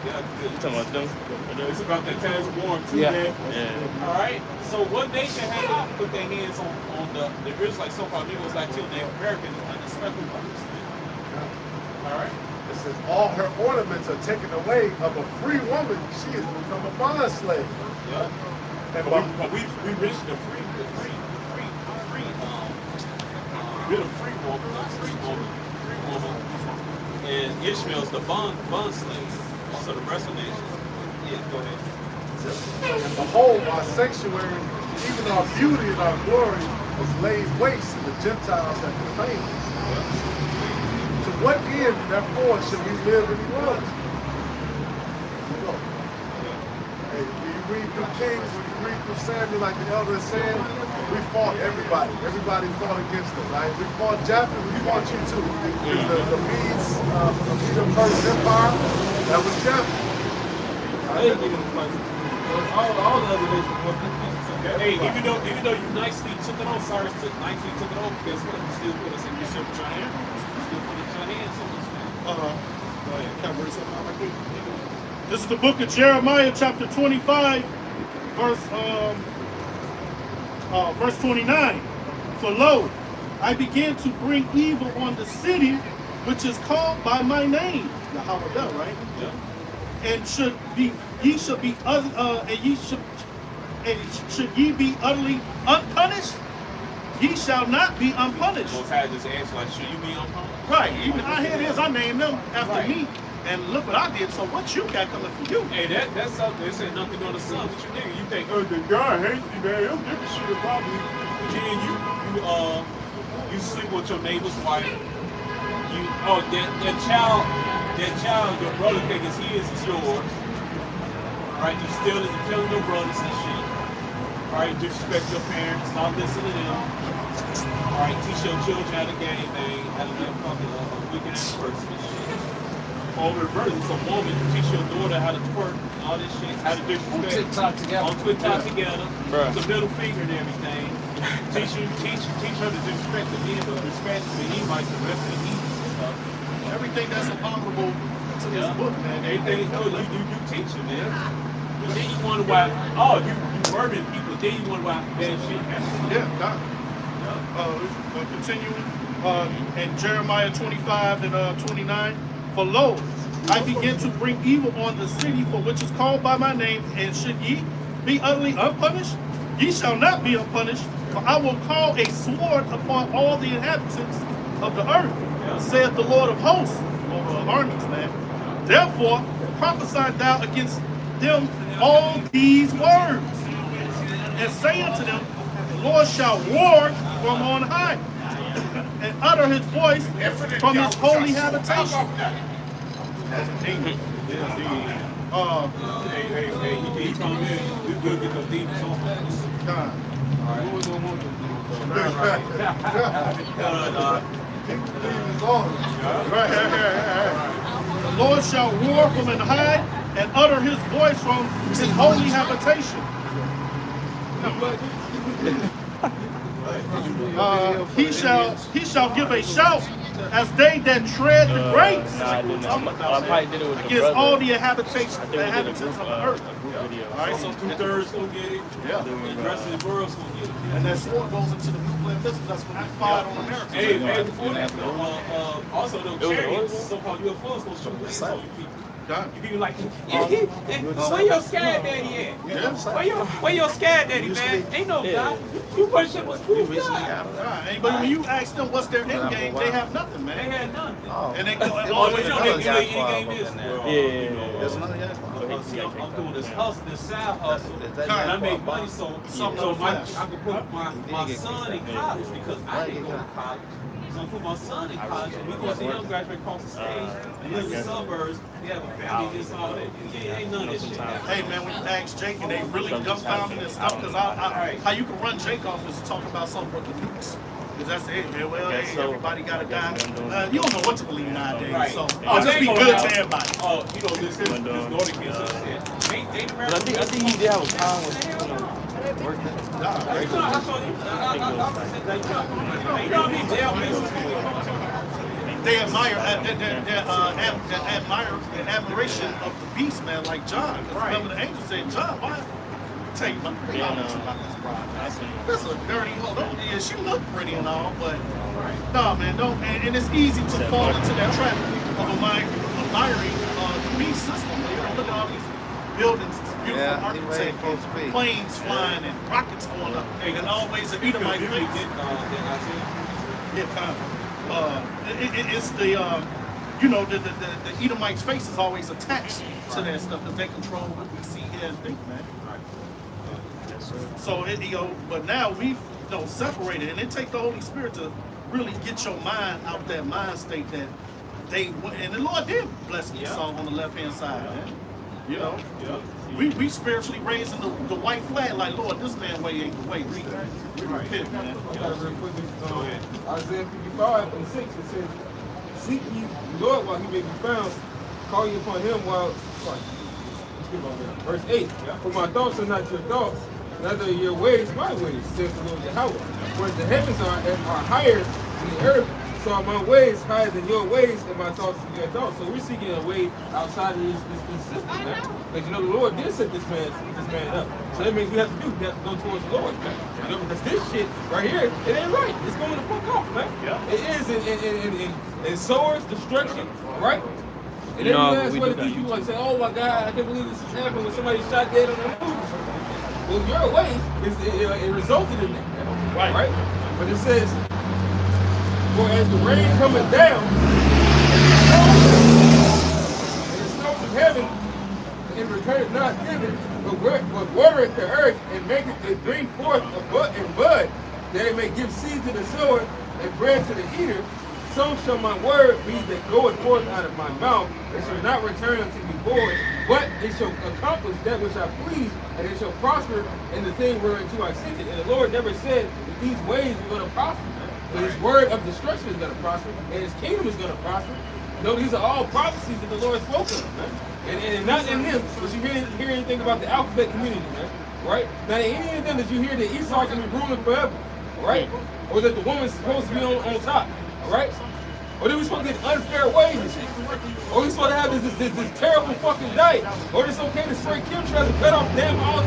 Yeah, You talking about them? it's about the times warm too, Yeah. man. Yeah. All right. So what nation had to put their hands on the Israelites, so-called Negroes like till Native Americans and the spectrum understand? All right. It says all her ornaments are taken away of a free woman. She has become a bond slave. Yeah. And But we reached the free we're the free woman, and Ishmael's the bond slave. Also the rest of the nations. Yeah, go ahead. And behold, our sanctuary, even our beauty and our glory, was laid waste, and the Gentiles have defamed. To what end, therefore, should we live any longer? Hey, when you read through Kings, when you read through Samuel, like the elder is saying, we fought everybody. Everybody fought against us, right? We fought Japheth, we fought you too. The Medes, the Medo-Persian Empire, that was Japheth. All the other nations. Hey, even though you nicely took it on, Cyrus nicely took it on, guess what? You still put us in your silver your hands. You still put your hands on us, man. Go ahead. Can I bring something out right quick? This is the book of Jeremiah, chapter 25, verse 29. For lo, I began to bring evil on the city which is called by my name. Yahweh, right? Yeah. And should ye be utterly unpunished? Ye shall not be unpunished. Most High just answer like, should you be unpunished? Right. Even I hear this, I named them after Right. me. And look what I did. So what you got coming for you? Hey, that's something. They say nothing on the sun. What you think? You think, The guy hates me, man. He'll give a shit about me. then you sleep with your neighbor's wife. That child, your brother thinks it's his, it's yours. Right? You stealing, you killing your brothers and shit. Right? Disrespect your parents, not listen to them. Alright, teach your children how to game, man, how to live fucking a wicked ass person and shit. Or reverse, it's a woman, teach your daughter how to twerk and all this shit, how to disrespect. TikTok together. On TikTok together. Bruh. The middle finger and everything. teach her to disrespect the men, but respect the Evites, the rest of the Evites and stuff. Everything that's abominable to this book, man. Everything you teach them, man. But then you wonder why, you murdering people, then you wonder why bad shit happens. Yeah, God. Continuing in Jeremiah 25 and 29. For lo, I begin to bring evil on the city for which is called by my name, and should ye be utterly unpunished? Ye shall not be unpunished, for I will call a sword upon all the inhabitants of the earth, saith the Lord of hosts, Lord of armies, man. Therefore prophesy thou against them all these words, and say unto them, the Lord shall roar from on high, and utter his voice from his holy habitation. Hey, he come in, we will get those demons off. God. The Lord shall roar from on high and utter his voice from his holy habitation. He shall give a shout as they that tread the grapes. Nah, I didn't. I probably did it with the Against brother. all the inhabitants I of think we did a the group earth. video. All right, so 2/3 gonna get it. Yeah. The rest of the world's gonna get it. And that sword goes into the nuclear missiles that's going to be fired on America. Hey, man, before that, also those It was chariots, us. so-called UFOs, gonna shoot missiles on you people. God. You people like, where your scared daddy at? Where your scared daddy, man? Ain't no God. You push it was proof God. But when you ask them what's their end game, they have nothing, They man. had nothing. And they go, Oh, you know, oh, they game is. Yeah. There's another guy. See, I'm doing this hustle, this side hustle, and I make money so I can put my son in college because I didn't go to college. So I put my son in college, and we go see him graduate across the state, and live in the suburbs. They have a family, this, all that. Yeah, ain't none of this shit. hey man, when you ask Jake and they really dumbfounded and stuff, because how you can run Jake off is to talk about something with the nukes. Because that's it, man. Well, hey, everybody got a guy. You don't know what to believe nowadays, Right. so Oh, just be good to everybody. Oh, you know, this Nordic kids, But I think he did have a problem with They admire the admiration of the beast, man, like John. Remember the angel said, John, why? Tell you about this bride. That's a dirty hoe. Yeah, she look pretty and all, but no, man, don't. And it's easy to fall into that trap of admiring the beast system. You know, look at all these buildings, beautiful architecture, planes flying and rockets going up, and always an Edomite face. Yeah, kind of. It's the you know, the Edomite's face is always attached to that stuff because they control what we see, hear, and think, man. So you know, but now we've separated, and it takes the Holy Spirit to really get your mind out that mind state that and the Lord did bless Esau on the left hand side, man. You know, we spiritually raising the white flag, like, Lord, this man way ain't the way. We repent, man. Real quickly, Isaiah 55 and 6, it says, "Seek ye the Lord while he may be found, call ye upon him while." Sorry, let's skip over there. Verse 8, "For my thoughts are not your thoughts, neither your ways my ways, says the Lord Yahweh. Whereas the heavens are higher than the earth, so are my ways higher than your ways, and my thoughts than your thoughts." So we're seeking a way outside of this system, man. Because you know the Lord did set this man up. So that means we have to go towards the Lord, man. You know, because this shit right here, it ain't right. It's going to fuck off, man. Yeah. It is in swords, destruction, right? And then you ask whether these people like say, "Oh my God, I can't believe this is happening," when somebody shot dead on the news. Well, your way it resulted in that, right? But it says, "For as the rain cometh down, and the snow from heaven, and returneth not thither, but watereth the earth, and maketh it bring forth and bud, that it may give seed to the sower and bread to the eater, so shall my word be that goeth forth out of my mouth, and shall not return unto me void, but it shall accomplish that which I please, and it shall prosper in the thing whereunto I sent it." And the Lord never said that these ways were going to prosper, but his word of destruction is going to prosper, and his kingdom is going to prosper. No, these are all prophecies that the Lord spoke of, man. And not in them, but you hear anything about the alphabet community, man, right? Not in any of them did you hear that Esau can be ruling forever, right? Or that the woman's supposed to be on top, right? Or that we're supposed to get unfair wages. Or we're supposed to have this terrible fucking diet. Or it's okay to spray chemtrails and cut off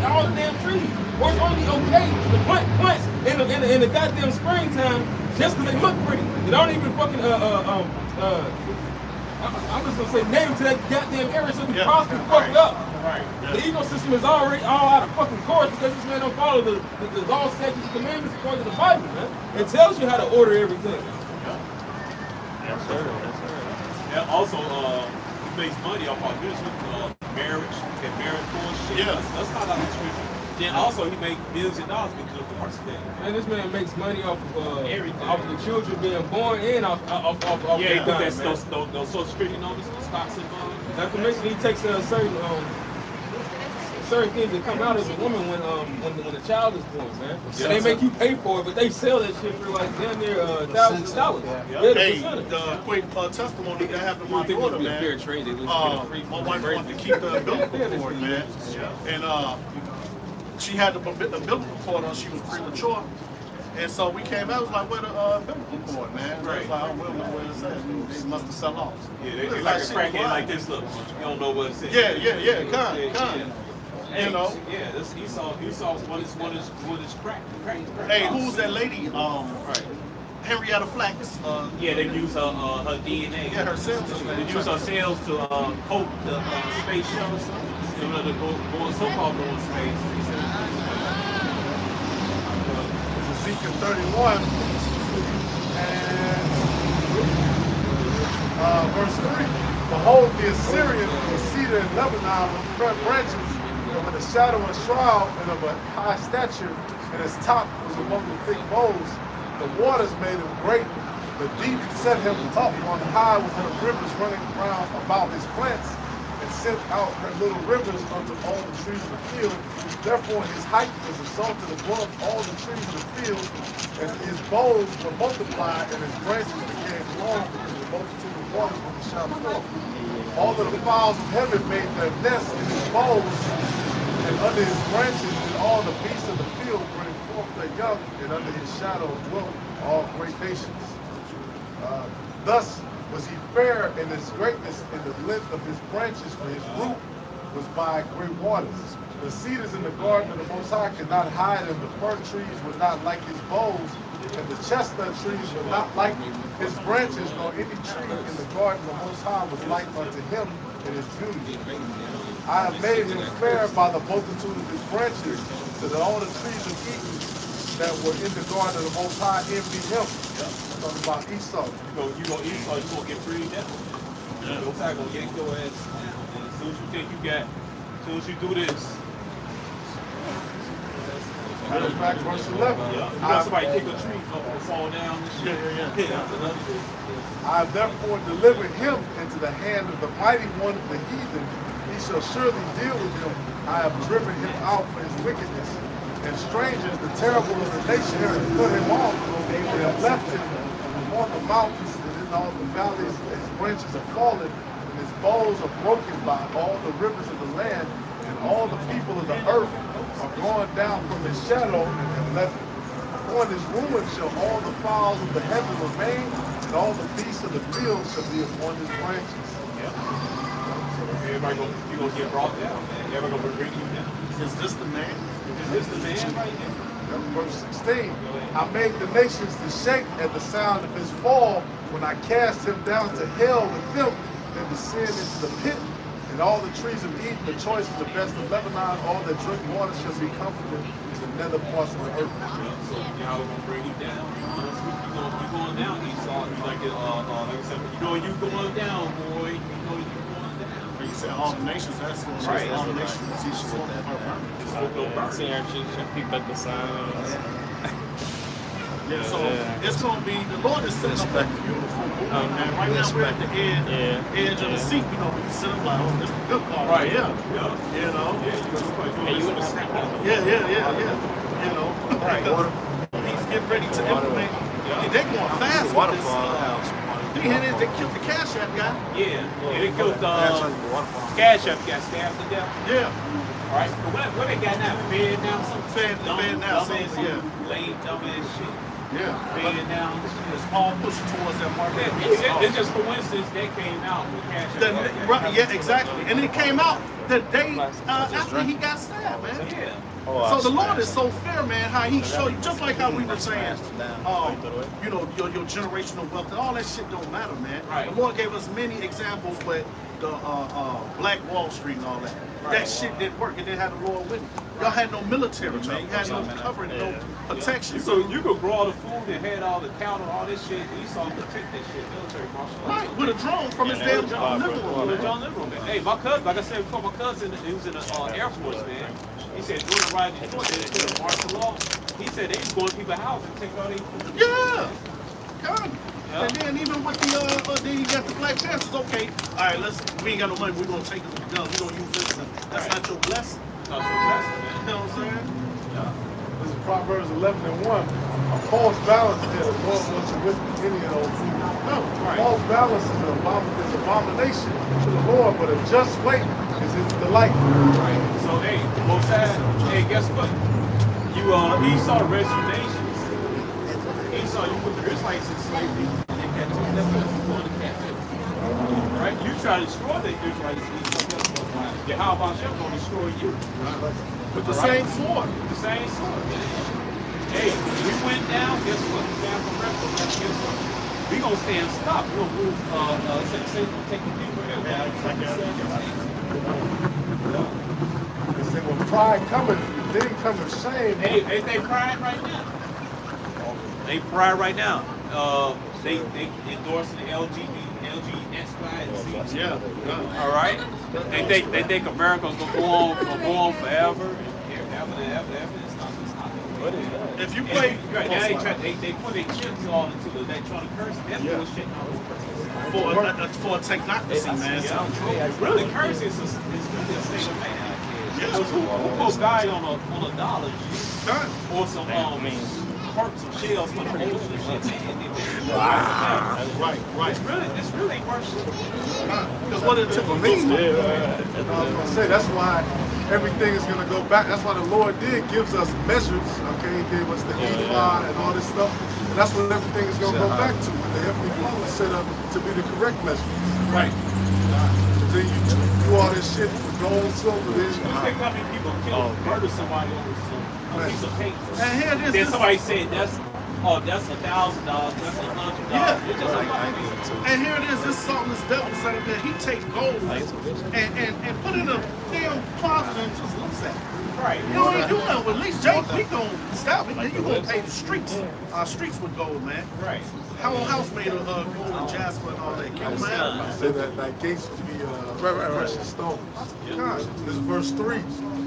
all the damn trees. Or it's only okay to plant plants in the goddamn springtime just because they look pretty. They don't even fucking I'm just gonna say native to that goddamn area so we can prosper and fuck it up. The ecosystem is already all out of fucking course because this man don't follow the law, statutes, commandments according to the Bible, man. It tells you how to order everything. Yes, sir. And also, he makes money off our business, marriage and marriage bullshit. Yeah, that's not how the scripture. Then also he makes millions of dollars because of horse thing. And this man makes money off of the children being born and off yeah, because that's those social security numbers, stocks and bonds. Not to mention he takes certain things that come out as a woman when a child is born, man. Yeah, they make you pay for it, but they sell that shit for like damn near thousands of dollars. Yeah. Hey, the quick testimony that happened to my daughter, man. Fair trade. My wife wanted to keep the umbilical cord, man, and she had the umbilical cord on. She was premature. And so we came out, it was like, where the umbilical cord, man? Right. It was like, I don't know where it's at. They must have fell off. Yeah, they like a crackhead like this, look. You don't know what it's at. Yeah, kind. Hey, you know? Yeah, this Esau's what is crack. Hey, who's that lady? Right. Henrietta Flax. Yeah, they use her DNA. Yeah, her cells. They use her cells to coat the space shuttle. So to go so-called go in space. Ezekiel 31 and verse 3. "Behold, the Assyrian was seated in Lebanon with front branches, and with a shadow and shroud, and of a high stature, and his top was among the thick boughs. The waters made him great. The deep set him up on high with her rivers running round about his plants, and sent out her little rivers unto all the trees of the field. Therefore his height was exalted above all the trees of the field, and his boughs were multiplied, and his branches became long because the multitude of waters when he shot forth. All of the fowls of heaven made their nests in his boughs, And under his branches did all the beasts of the field bring forth their young, and under his shadow dwelt all great nations. Thus was he fair in his greatness, in the length of his branches, for his root was by great waters. The cedars in the garden of the Most High could not hide him. The fir trees were not like his boughs, and the chestnut trees were not like his branches, nor any tree in the garden of the Most High was like unto him in his beauty. I have made him fair by the multitude of his branches, so that all the trees of Eden that were in the garden of the Most High envied him. Talking about Esau. You go Esau, you gonna get freed down. Most High gonna yank your ass down. And as soon as you think you got, as soon as you do this, Matter of fact, verse 11. you got somebody kick a tree and fall down and shit. I have therefore delivered him into the hand of the mighty one of the heathen. He shall surely deal with him. I have driven him out for his wickedness. And strangers, the terrible of the nation, have put him off, and have left him on the mountains and in all the valleys. His branches are fallen, and his boughs are broken by all the rivers of the land, and all the people of the earth are gone down from his shadow and have left him. Upon his ruin shall all the fowls of the heaven remain, and all the beasts of the field shall be upon his branches. Everybody you gonna get brought down, man. Everybody gonna bring you down. Is this the man? Is this the man right here? Verse 16, I made the nations to shake at the sound of his fall when I cast him down to hell with them and descend into the pit. And all the trees of Eden, the choice of the best of Lebanon, all that drink water shall be comforted in the nether parts of the earth. So Yahweh gonna bring you down. You going down, Esau. Like I said, you going down, boy. You going down. You said all the nations, that's right. All the nations, he's for Seeing our church and picked up the signs. Yeah, so it's going to be, the Lord is setting up a beautiful movie, man. Right now we're at the edge of the seat, you know, we sit up like, oh, this is the good part right here. You know? You know? He's getting ready to implement. They're going fast with this. They killed the Cash App guy. They killed Cash App got stabbed to death. Yeah. All right. What they got now? Fed now? Fed now, lame, dumbass shit. Fed down. It's all pushing towards that market. It's just coincidence that came out with Cash App. Exactly. And it came out the day after he got stabbed, man. So the Lord is so fair, man, how he showed you, just like how we were saying, you know, your generational wealth and all that shit don't matter, man. The Lord gave us many examples, but the Black Wall Street and all that. That shit didn't work. It didn't have the Lord with it. Y'all had no military, man. You had no covering, no protection. So you could grow all the food and had all the cattle, all this shit. Esau protect that shit, military martial arts. Right, with a drone from his damn living room. Hey, my cousin, like I said before, my cousin, he was in the Air Force, man. He said during the ride in Detroit, they did martial law. He said they was going to people's houses and taking all their food. Yeah. God. And then even with the then you got the Black Panthers, okay, all right, we ain't got no money, we're gonna take the gun, we're gonna use this. That's not your blessing. Not your blessing, man. You know what I'm saying? This is Proverbs 11:1. A false balance is the Lord wasn't with any of those people. No, false balance is an abomination to the Lord, but a just weight is his delight. Right. So hey, most hey, guess what? You Esau raised your nations. Esau, you put the Israelites in slavery and they got two levels going to captivity. Right? You try to destroy the Israelites. Yeah, how about them gonna destroy you? With the same sword. The same sword. Hey, we went down, guess what? We down from Record, guess what? We gonna stand stop. We're gonna move say take the people They say when pride cometh, then cometh shame. Hey, they crying right now. They pride right now. They endorsing the LGBTQIA. Yeah. All right. They think America's gonna go on forever. If you play, right now they put their chips all into the electronic currency. That's bullshit. For technocracy, man. Really, currency is really a state of man. Who goes die on a dollar? Or some some shells from the ocean and shit. Right. It's really worth shit. Because what it took for me, I was gonna say that's why everything is gonna go back. That's why the Lord gives us measures. Okay, He gave us the ephod and all this stuff, and that's what everything is gonna go back to. The Heavenly Father set up to be the correct measurements. Right. Then you do all this shit with gold, silver, You think how many people murder somebody over some piece of paper? And here it is. Then somebody said that's $1,000, that's $100. Yeah. It's just a fucking And here it is, this saltless devil saying that he takes gold and put it in a damn closet and just looks at it. right. You know, ain't do nothing. Well, at least Jake, we gonna stop it. Then you gonna pay the streets. Our streets with gold, man. Right. Our house made of gold and jasper and all that. Can you imagine? say that gates will be precious stones. God, this is verse 3.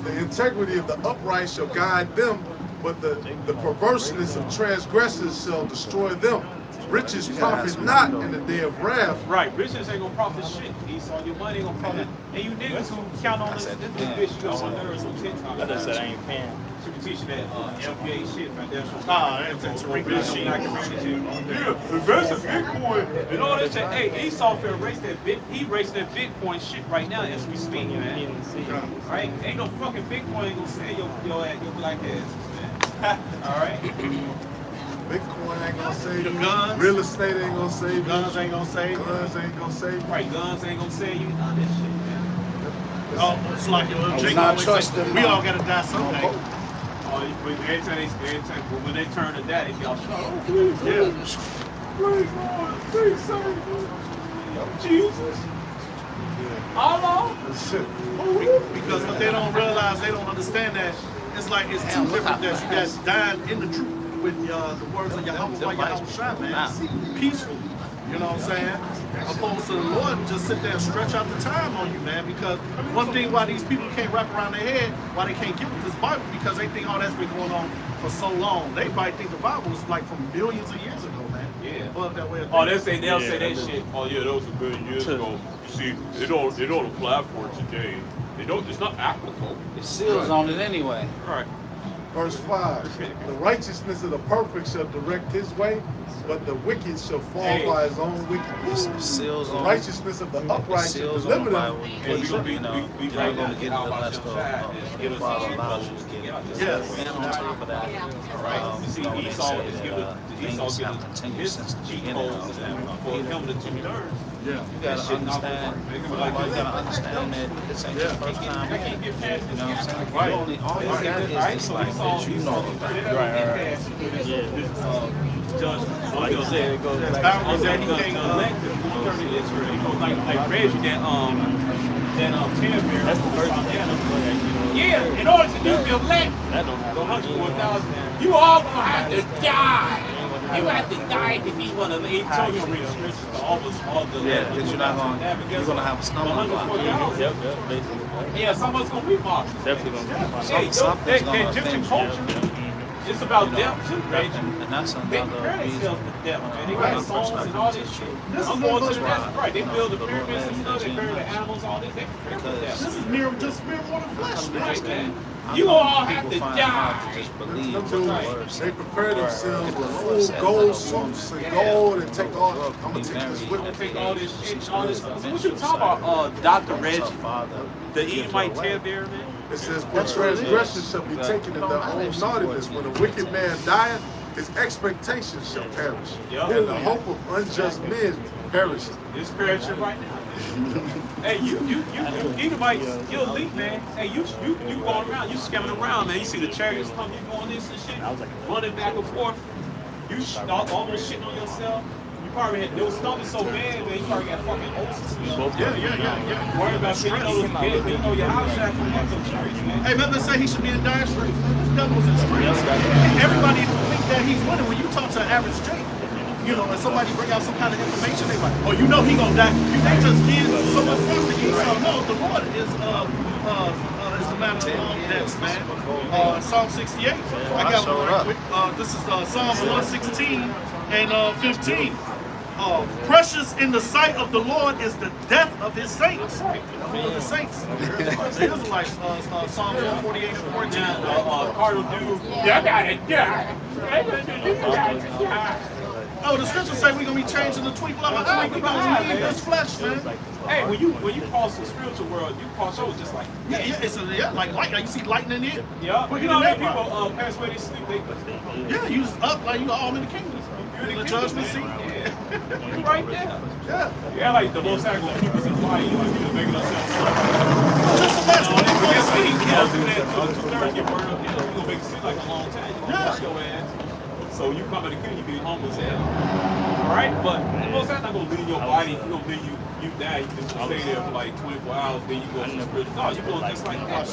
The integrity of the upright shall guide them, but the perverseness of transgressors shall destroy them. Riches profit not in the day of wrath. Right, riches ain't gonna profit shit. Esau, your money ain't gonna profit. And you niggas who count on this bitch, you got on nerves on TikTok. I just said I ain't paying. Should be teaching that MBA shit, foundational. Tariq shit. Yeah, invest in Bitcoin and all that shit. Hey, Esau finna race that he racing that Bitcoin shit right now as we speak, man. Right? Ain't no fucking Bitcoin gonna save your black ass, man. All right? Bitcoin ain't gonna save The you. guns. Real estate ain't gonna save you. Guns ain't gonna save you. Guns ain't gonna save you. Right, guns ain't gonna save you. None of that shit, man. Oh, it's like Jake not always trust say, them, we no. all gotta die someday. When they turn to that, if y'all show, Yeah. please, Lord, please save me. Jesus. Allah. Because what they don't realize, they don't understand that it's like it's two different that you guys dying in the truth with the words of Yahweh Shai, man. Peacefully. You know what I'm saying? Opposed to the Lord just sit there and stretch out the time on you, man. Because one thing why these people can't wrap around their head, why they can't get with this Bible, because they think, oh, that's been going on for so long. They might think the Bible was like from millions of years ago, man. Yeah. Above that way of Oh, thinking. they'll say that shit. Oh yeah, that was a billion years ago. You see, they don't apply for it today. It's not applicable. It seals on it anyway. Right. Verse 5. The righteousness of the perfect shall direct his way, but the wicked shall fall by his own wickedness. Seals The on righteousness of the upright shall seals on deliver the them. Bible. Yeah, we gonna be- You know, we you're not right gonna now get it out unless by the Father allows you to get it. Yes. And on top of that, Right. You see, when they Esau say is that, giving things have his continued since the cheat beginning codes of them. for him to two-thirds. Yeah. You gotta understand, you gotta understand that this ain't your first time. They can't get past You this know what I'm gap. saying? You only, all you got is this life that you know about. Like you said, it goes back. Boundaries that he can't elect concerning Israel. You know, like Reggie, that Tanvir. That's the first thing. Yeah, in order to be elect, That don't happen. the 104,000, you all gonna have to die. You have to die to be one of the. He told you to read the scriptures. All the. Yeah, because you're not gonna, you're gonna have a stumbling block. Yep, basically. Yeah, someone's gonna be marked. Definitely gonna be Hey, Something's that gonna Egyptian offend you. culture, it's about You know, death too, right? and that's They another compare reason. themselves to death, man. They got songs and all this shit. This I'm is going what to the goes next, right? They build the The Lord pyramids led and me stuff. to They bury the GMS. animals, all this. They prepare for Because- death. This is just mere mortal flesh, Right, man. I You know all have people to find it hard die. to just believe Them what the dudes, word they says. prepare themselves with The Lord full said, gold let a suits woman and gold and take all. grow up I'm to gonna be take this married with at me. the Take all age this of shit, 6 all years this. of What you eventual talking about, sight. Dr. And Reggie? so Father The give Edomite her away. Tanvir, man? It says, but transgression shall be taken in their own naughtiness. When a wicked man dieth, his expectations shall perish. Yup. And the hope of unjust men perishes. It's spiritual right now. Hey, you Edomites, you elite, man. Hey, you going around, you scamming around, man. You see the chariots come, you doing this and shit, running back and forth. You almost shitting on yourself. You probably had your stomach so bad, man. You probably got fucking ulcers. Yeah. Worry about shit. You know your house shack from your chariots, man. Hey, remember say he should be in dire straits. This devil was in straits. Everybody think that he's winning. When you talk to an average Jake, you know, and somebody bring out some kind of information, they like, oh, you know he gonna die. They just give so much fuck to Esau. No, the Lord is the man of long deaths, man. Psalm 68. I got one right quick. This is Psalms 116 and 15. Precious in the sight of the Lord is the death of his saints. Who are the saints? The Israelites, Psalms 148 and 14. Cardinal dude, I gotta die. I gotta die. Oh, the scriptures say we're gonna be changed in the twinkle of an eye. We gonna leave this flesh, man. Hey, when you cross the spiritual world, you cross over just like Yeah, it's like light. You see lightning in it. yeah. Quicker You know than how that, people pass away they sleep. Yeah, you just up like you all in the kingdom. You in the judgment seat. You right there. Yeah. Yeah, like the most actual people in Hawaii, like people making themselves. Just imagine. Yes, he can't do that until 2 get burned up. You gonna make it seem like a long time. You gonna wash your ass. So you come to the kingdom, you be humble as hell. Alright? But the most not gonna leave your body, he gonna leave you die. You just stay there for like 24 hours, then you go to the spirit. No, you go just like that.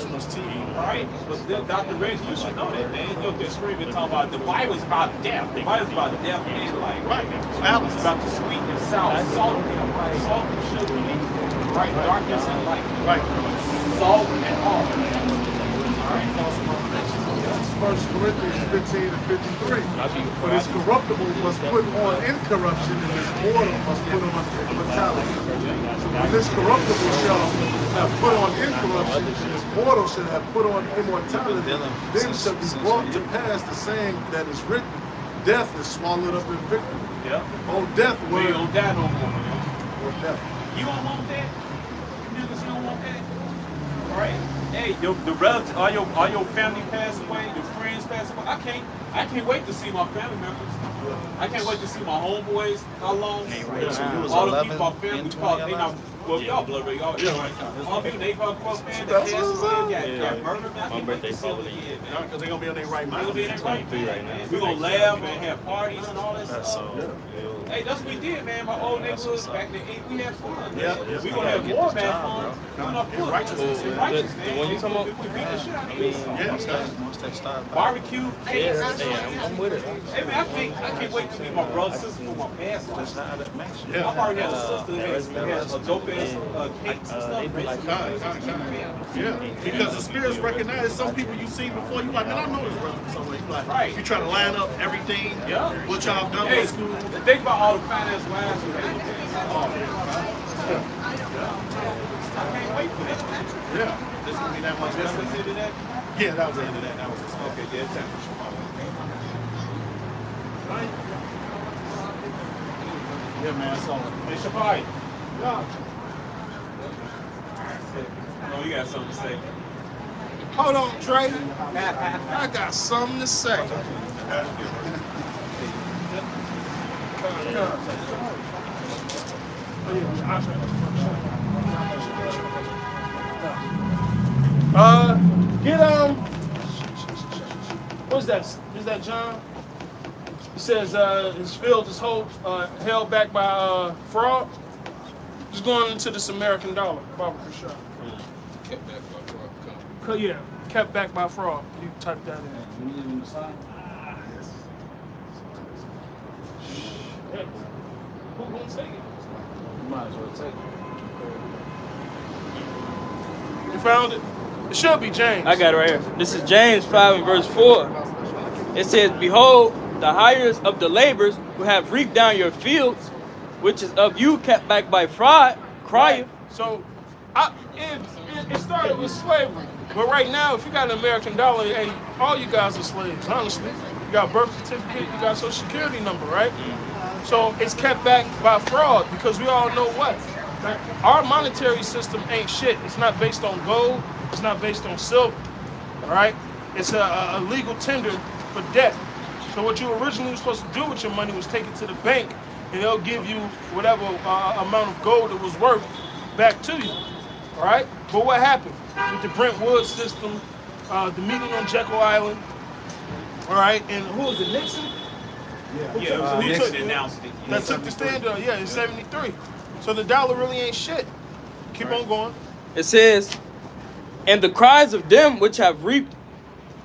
Alright? But Dr. Reggie, you should know that, man. You're just screaming talking about the Bible's about death. The Bible's about death and like Right. it's about the sweet and sour, salt and sugar, right? Darkness and light. Right. Salt and all. Alright? First Corinthians 15 and 53. For his corruptible must put on incorruption, and his mortal must put on immortality. When this corruptible shall have put on incorruption, and his mortal shall have put on immortality, then shall be brought to pass the saying that is written, death is swallowed up in victory. Yeah. Oh, death, We where don't die no more. or death. You don't want that? You niggas don't want that? Alright? Hey, the relatives, all your family pass away, your friends pass away. I can't wait to see my family members. I can't wait to see my homeboys. How long? All the people, my family, they not. Well, y'all blood red, y'all. All the people they fuck up, man. They passed away, got murdered. My birthday following again, Because man. they're gonna be on their right They mind. gonna be in that right, man. We gonna laugh and have parties and all that stuff. Hey, that's what we did, man. My old neighborhood back in the 80s, we had fun. Man. Yeah. We gonna have more, man, fun. Doing our foot. Righteousness. Righteous, man. When you come up, We beat the shit out of you. Yeah. Barbecue, cakes. I'm with it. Hey, man, I can't wait to meet my brother and sister for my past life. I've already had a sister that has a dope ass cakes and stuff. Yeah, because the spirits recognize some people you seen before. You like, man, I know this brother from somewhere. You like, you try to line up everything. Yeah. What y'all done Hey, with school. think about all the finance wives who had I can't wait for that. Yeah, this gonna be that much This better. was into that? Yeah, that was the end of that. That was it. Okay, yeah, time. Yeah, man, so. Hey, Shabai. Oh, you got something to say. Hold on, Trey. I got something to say. What's that? Is that John? It says his field is held back by fraud. Just going into this American dollar, Barbara Krishad. Kept back by fraud. Yeah, kept back by fraud. You type that in. You leave him aside? Shit. Who gonna take it? You might as well take it. You found it? It should be James. I got it right here. This is James 5 and verse 4. It says, behold, the hires of the laborers who have reaped down your fields, which is of you kept back by fraud, crieth. So, it started with slavery. But right now, if you got an American dollar, hey, all you guys are slaves, honestly. You got birth certificate, you got social security number, right? So it's kept back by fraud because we all know what? Our monetary system ain't shit. It's not based on gold. It's not based on silver, all right? It's a legal tender for debt. So what you originally were supposed to do with your money was take it to the bank, and they'll give you whatever amount of gold it was worth back to you, all right? But what happened with the Brentwood system, the meeting on Jekyll Island, all right? And who was it, Nixon? Yeah, it was Nixon announced it. That took the stand in 73. So the dollar really ain't shit. Keep on going. It says, and the cries of them which have reaped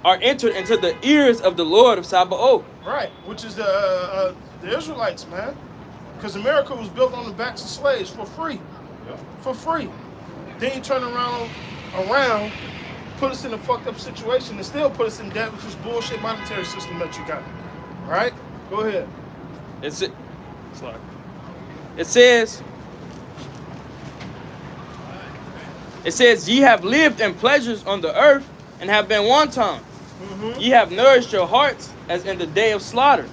are entered into the ears of the Lord of Sabaoth. Right, which is the Israelites, man. Because America was built on the backs of slaves for free. For free. Then you turn around, put us in a fucked up situation and still put us in debt with this bullshit monetary system that you got. All right? Go ahead. It says, ye have lived in pleasures on the earth and have been wanton. Ye have nourished your hearts as in the day of slaughter.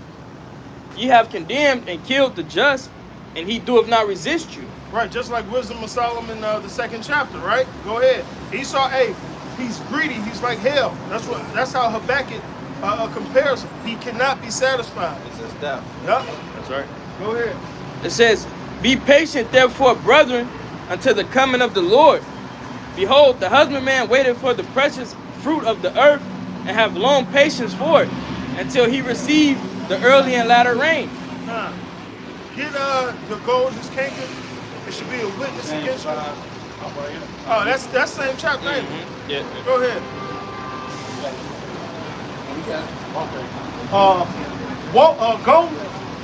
Ye have condemned and killed the just, and he doeth not resist you. Right, just like Wisdom of Solomon, the 2nd chapter, right? Go ahead. Esau, he's greedy. He's like hell. That's how Habakkuk compares him. He cannot be satisfied. It's his death. Yep. That's right. Go ahead. It says, be patient, therefore, brethren, until the coming of the Lord. Behold, the husbandman waited for the precious fruit of the earth, and have long patience for it, until he receive the early and latter rain. Nah. Get the gold is canker. It should be a witness against you. Oh, that's same chapter. Mm-hmm. Yeah. Go ahead.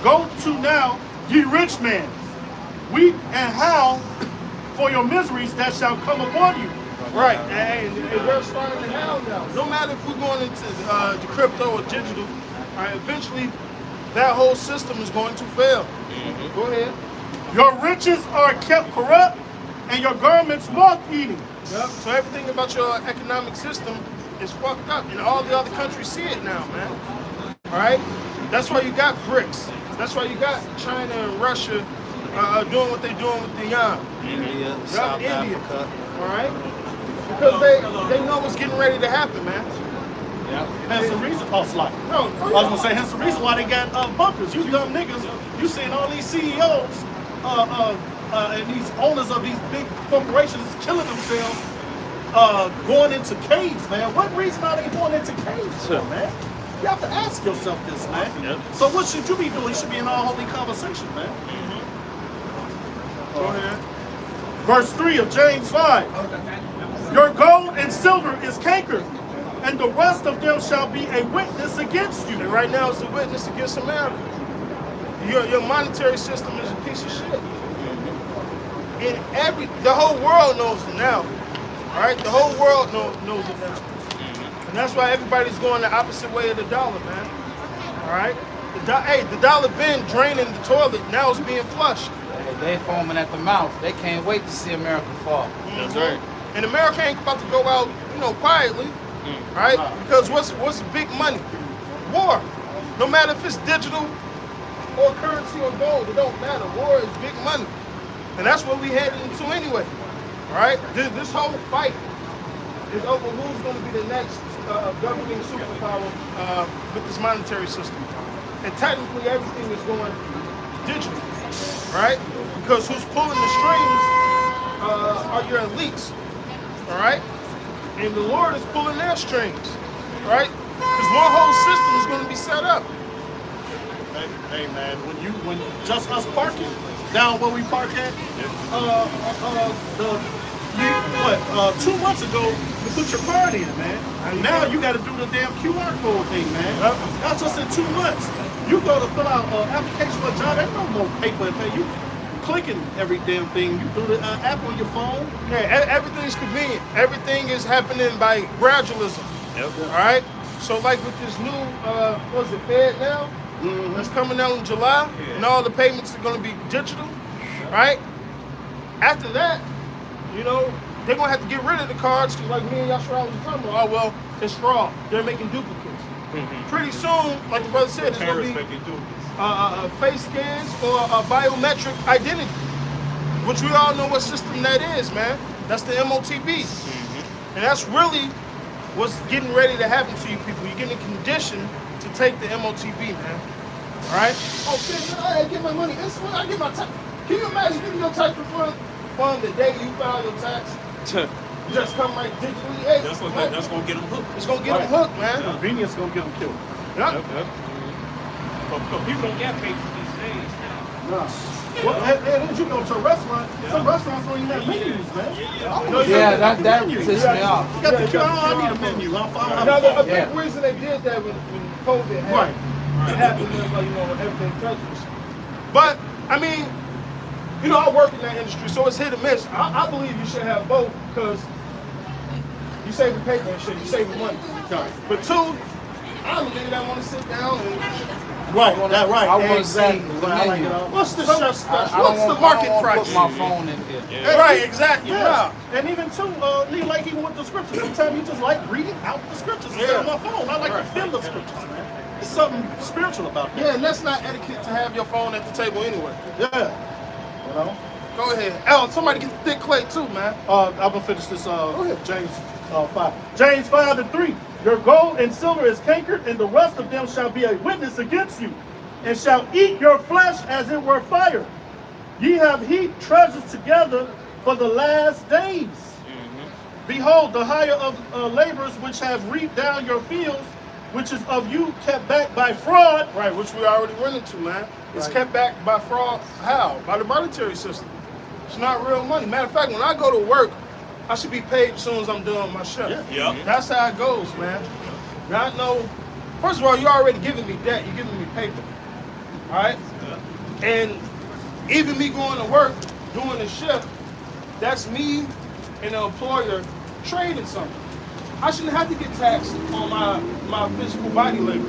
Go to now, ye rich men, weep and howl for your miseries that shall come upon you. Right, and we're starting to hell now. No matter if we're going into the crypto or digital, eventually that whole system is going to fail. Mm-hmm. Go ahead. Your riches are kept corrupt, and your garments moth-eating. Yep. So everything about your economic system is fucked up, and all the other countries see it now, man. All right? That's why you got BRICS. That's why you got China and Russia doing what they're doing with the yuan. India, South Africa. All right? Because they know what's getting ready to happen, man. Yeah. Hence the reason. Oh, slide. No, I was gonna say hence the reason why they got bunkers. You dumb niggas. You seeing all these CEOs and these owners of these big corporations killing themselves, going into caves, man. What reason are they going into caves for, man? You have to ask yourself this, man. Yep. So what should you be doing? You should be in all holy conversation, man. Mm-hmm. Go ahead. Verse 3 of James 5. Your gold and silver is cankered, and the rest of them shall be a witness against you. And right now it's a witness against America. Your monetary system is a piece of shit. And the whole world knows it now. All right, the whole world knows it now. And that's why everybody's going the opposite way of the dollar, man. All right, the dollar been draining the toilet. Now it's being flushed. They foaming at the mouth. They can't wait to see America fall. That's right. And America ain't about to go out, quietly, right? Because what's big money? War. No matter if it's digital or currency or gold, it don't matter. War is big money, and that's what we headed into anyway, right? This whole fight is over who's going to be the next governing superpower with this monetary system. And technically, everything is going digital, right? Because who's pulling the strings are your elites. All right, and the Lord is pulling their strings, right? Because one whole system is going to be set up. Hey man, when just us parking down where we park at, 2 months ago you put your card in, man. And now you got to do the damn QR code thing, man. Yep. That's just in 2 months. You go to fill out an application for a job, ain't no more paper and pay. You clicking every damn thing. You do the app on your phone. Yeah, everything's convenient. Everything is happening by gradualism. Yep. All right. So like with this new, what's it, Fed now? Mm-hmm. That's coming out in July, and all the payments are going to be digital, right? After that, they're going to have to get rid of the cards, because like me and Yashara was talking about, oh, well, it's fraud. They're making duplicates. Mm-hmm. Pretty soon, like the brother said, it's going to be face scans or a biometric identity, which we all know what system that is, man. That's the MOTB. Mm-hmm. And that's really what's getting ready to happen to you people. You're getting conditioned to take the MOTB, man. All right? Oh, shit, I get my money. I get my tax. Can you imagine getting your tax refund the day you file your tax? Just come right digitally. Hey, That's going to get them hooked. It's going to get them hooked, man. Convenience gonna get them killed. Yep. But people don't get paid for these days now. Well, and you go to a restaurant, some restaurants don't even have menus, man. Yeah, that pissed me off. You got the QR, I need a menu. Now, a big reason they did that when COVID happened was like, when everything touches. But, I mean, I work in that industry, so it's hit or miss. I believe you should have both, because you saving paper and shit, you saving money. But two, I'm a nigga that want to sit down and... Right. I want to say the menu. What's the What's the market price? Put my phone in here. Yeah. Right, exactly. Yeah. And even too, like even with the scriptures, sometimes you just like reading out the scriptures instead of my phone. I like to feel the scriptures, man. It's something spiritual about that. Yeah, and that's not etiquette to have your phone at the table anyway. Yeah. You know? Go ahead. Alan, somebody get the thick clay too, man. I'm gonna finish this. James 5. James 5:3. Your gold and silver is cankered, and the rest of them shall be a witness against you, and shall eat your flesh as it were fire. Ye have heaped treasures together for the last days. Behold, the hire of laborers which have reaped down your fields, which is of you kept back by fraud. Right, which we already went into, man. It's kept back by fraud. How? By the monetary system. It's not real money. Matter of fact, when I go to work, I should be paid as soon as I'm done with my shift. Yeah. That's how it goes, man. Not no. First of all, you're already giving me debt. You're giving me paper. All right? And even me going to work, doing the shift, that's me and the employer trading something. I shouldn't have to get taxed on my physical body labor,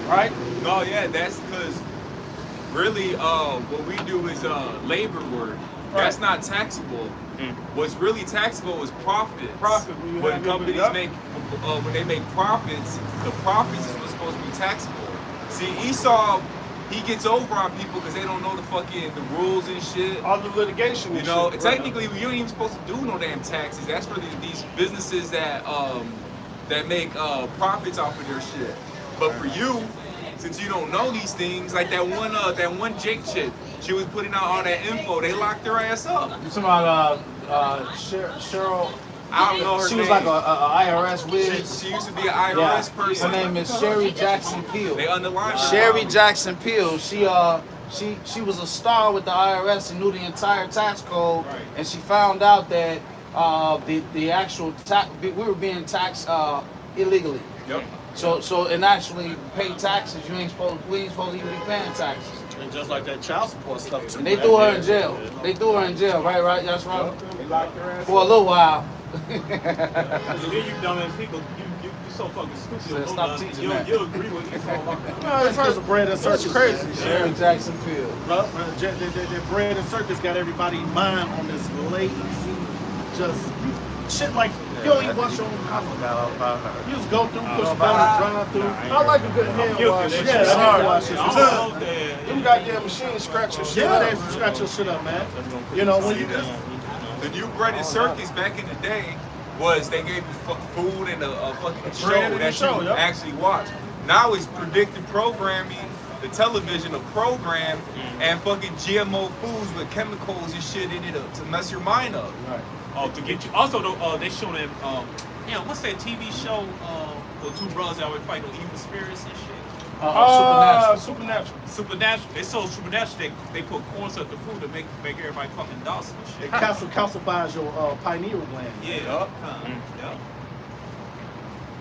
right? No, yeah, that's because really what we do is labor work. That's not taxable. What's really taxable is profit. Profit. When companies make, when they make profits, the profits is what's supposed to be taxable. See, Esau, he gets over on people because they don't know the rules and shit. All the litigation. You know, technically, you ain't even supposed to do no damn taxes. That's for these businesses that make profits off of their shit. But for you, since you don't know these things, like that one Jake chick, she was putting out all that info. They locked her ass up. You talking about Cheryl? I don't know her She name. was like a IRS whiz. She used to be an IRS person. Her name is Sherry Jackson Peel. They underlined her. Sherry Jackson Peel. She was a star with the IRS and knew the entire tax code, and she found out that the actual tax, we were being taxed illegally. Yep. So and actually pay taxes. We ain't supposed to even be paying taxes. And just like that child support stuff too. And they threw her in jail. They threw her in jail, right? That's right. For a little while. Then you dumbass people, you so fucking stupid. So stop teaching that. You agree with me. No, it's first of bread and circus. crazy. Sherry Jackson Peel. The bread and circus got everybody's mind on this lazy, just shit like you don't even wash your own car. You just go through, push a button, drive through. I like a good hand wash. Yeah, that's hard wash. Them goddamn machines scratch your shit. Yeah, up. they scratch your shit up, man. You know when you just. The new bread and circus back in the day was they gave you food and a fucking show and that a show, you yep. actually watch. Now it's predictive programming, the television, a program, and fucking GMO foods with chemicals and shit in it to mess your mind up. Right. Oh, to get you. Also, they show that. What's that TV show? The two brothers that always fight on evil spirits and shit. Supernatural. They sold Supernatural. They put cornstarch to food to make everybody fucking docile and shit. It calcifies your pineal gland. Yeah. Yeah.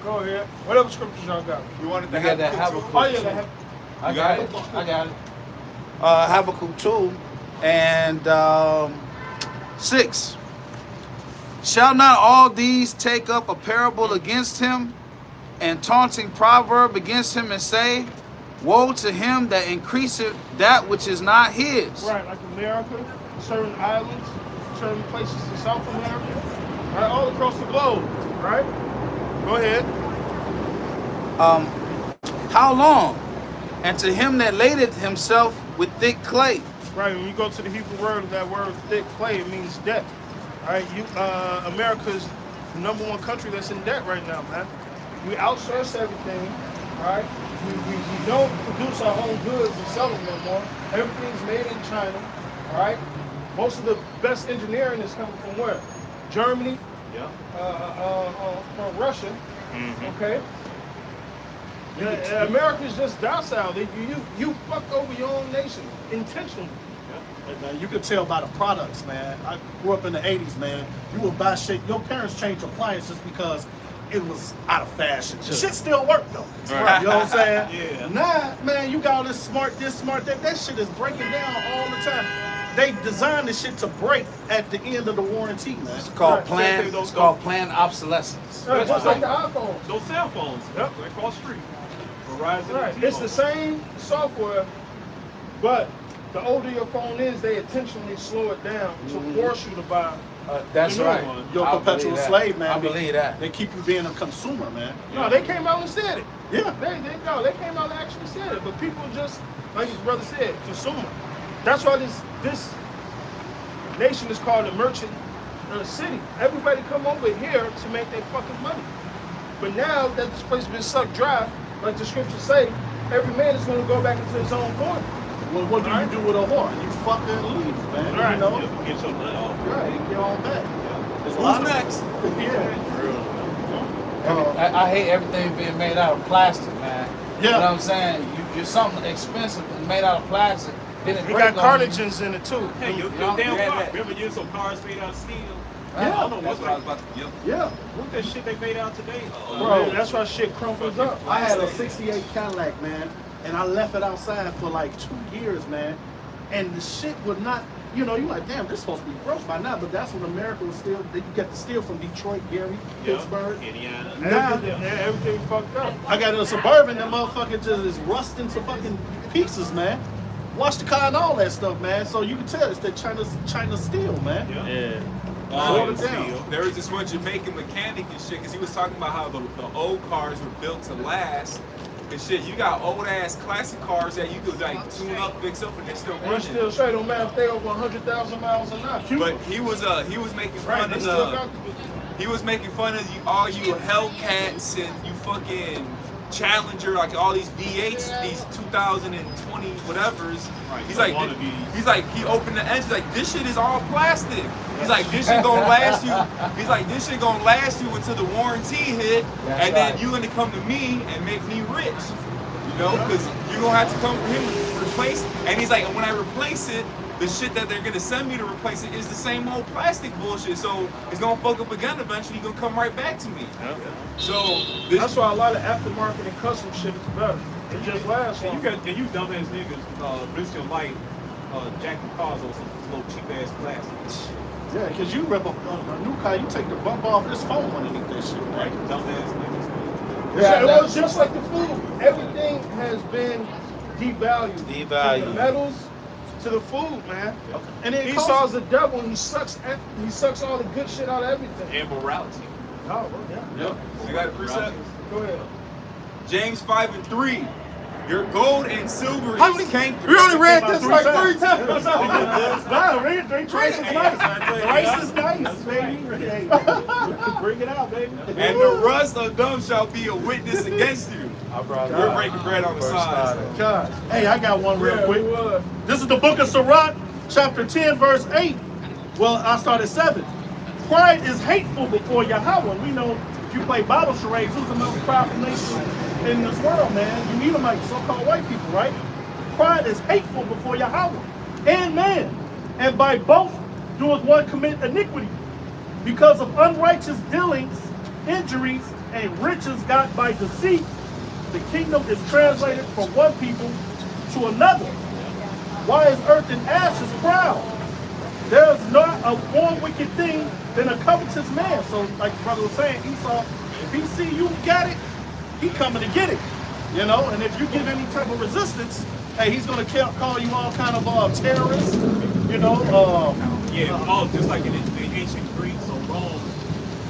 Go ahead. What other scriptures y'all got? You wanted to You got that Habakkuk Habakkuk. too? Oh yeah, they have. I got it. I got it. Habakkuk 2 and 6. Shall not all these take up a parable against him, and taunting proverb against him, and say, woe to him that increaseth that which is not his? Right, like America, certain islands, certain places in South America, right, all across the globe, right? Go ahead. How long? And to him that ladeth himself with thick clay. Right, when you go to the Hebrew word, that word thick clay, it means debt. All right, America's the #1 country that's in debt right now, man. We outsource everything, all right? We don't produce our own goods and sell them no more. Everything's made in China, all right? Most of the best engineering is coming from where? Germany, from Russia, okay? Yeah, America's just docile. You fuck over your own nation intentionally. Hey, man, you can tell by the products, man. I grew up in the 80s, man. You would buy shit. Your parents changed appliances because it was out of fashion. Shit still work though. Right. You know what I'm saying? Yeah. Nah, man, you got all this smart, that. That shit is breaking down all the time. They designed this shit to break at the end of the warranty, man. It's called planned. It's called planned obsolescence. Right, just like the iPhones. Those cell phones. Yep. Right across the street. Verizon. Right. It's the same software, but the older your phone is, they intentionally slow it down to force you to buy That's right. You're a I perpetual believe that. slave, man. I believe that. They keep you being a consumer, man. No, they came out and said it. Yeah. They came out and actually said it. But people just, like his brother said, consumer. That's why this nation is called a merchant city. Everybody come over here to make their fucking money. But now that this place has been sucked dry, like the scriptures say, every man is going to go back into his own corner. Well, what do you do with a whore? You fuck her and leave, man. Right. You know? Get your money off. Right. Get on back. Who's next? I hate everything being made out of plastic, man. Yeah. You know what I'm saying? You're something expensive and made out of plastic. Then it We break got on you. carcinogens in it too. Hey, your damn car. Remember you some cars made out of steel? I don't know That's what's what I was about to. Yep. Yeah. What that shit they made out today? Bro, that's why shit crumples up. I had a 68 Cadillac, man, and I left it outside for like 2 years, man. And the shit would not, you know, you're like, damn, this supposed to be broke by now, but that's when America was still, you get the steel from Detroit, Gary, Pittsburgh. Indiana. Now, Everything fucked up. I got in a Suburban, that motherfucker just is rusting to fucking pieces, man. Wash the car and all that stuff, man. So you can tell it's that China steel, man. Yeah. Slow it down. There was this one Jamaican mechanic and shit, because he was talking about how the old cars were built to last. And shit, you got old ass classic cars that you could like tune up, fix up, and they're still And running. still straight, don't matter if they over 100,000 miles or not. But he was making Right, fun they of still the. got He was making fun of you, all you Hellcats and you fucking Challenger, like all these V8s, these 2020 whatevers. Right, He's so like, one of these. he's like, he opened the engine, like this shit is all plastic. He's like, this shit gonna last you. He's like, this shit gonna last you until the warranty hit, That's and then right. you gonna come to me and make me rich. You know, because you're gonna have to come for him to replace it. And he's like, when I replace it, the shit that they're gonna send me to replace it is the same old plastic bullshit. So it's gonna fuck up again eventually. You're gonna come right back to me. So this, That's why a lot of aftermarket and custom shit is better. It just lasts And longer. you dumbass niggas, bleach your light, jacking cars on some little cheap ass plastic. Yeah, because you rip a new car, you take the bump off this foam underneath that shit, Right, right? dumbass niggas. Yeah, it was just like the food. Everything has been devalued. Devalued. From the metals to the food, man. And it Esau's costs, the devil and he sucks all the good shit out of everything. And morality. Oh, well, yeah. I got a precept. Go ahead. James 5:3. Your gold and silver How is many- canker. We only read this like 3 times. Nah, read 3 times. It's nice. The rice is nice, baby. Bring it out, baby. And the rust of them shall be a witness against you. We're breaking bread on the side. God. Hey, I got one real Yeah, quick. we would. This is the book of Sirach, chapter 10, verse 8. Well, I started 7. Pride is hateful before Yahweh. We know if you play Bible charades, who's the most powerful nation in this world, man? You Edomites, so-called white people, right? Pride is hateful before Yahweh and man. And by both doeth one commit iniquity. Because of unrighteous dealings, injuries, and riches got by deceit, the kingdom is translated from one people to another. Why is earth and ashes proud? There is not a more wicked thing than a covetous man. So, like the brother was saying, Esau, if he see you got it, he coming to get it. You know, and if you give any type of resistance, hey, he's gonna call you all kind of terrorists. You know, Just like in ancient Greece or Rome,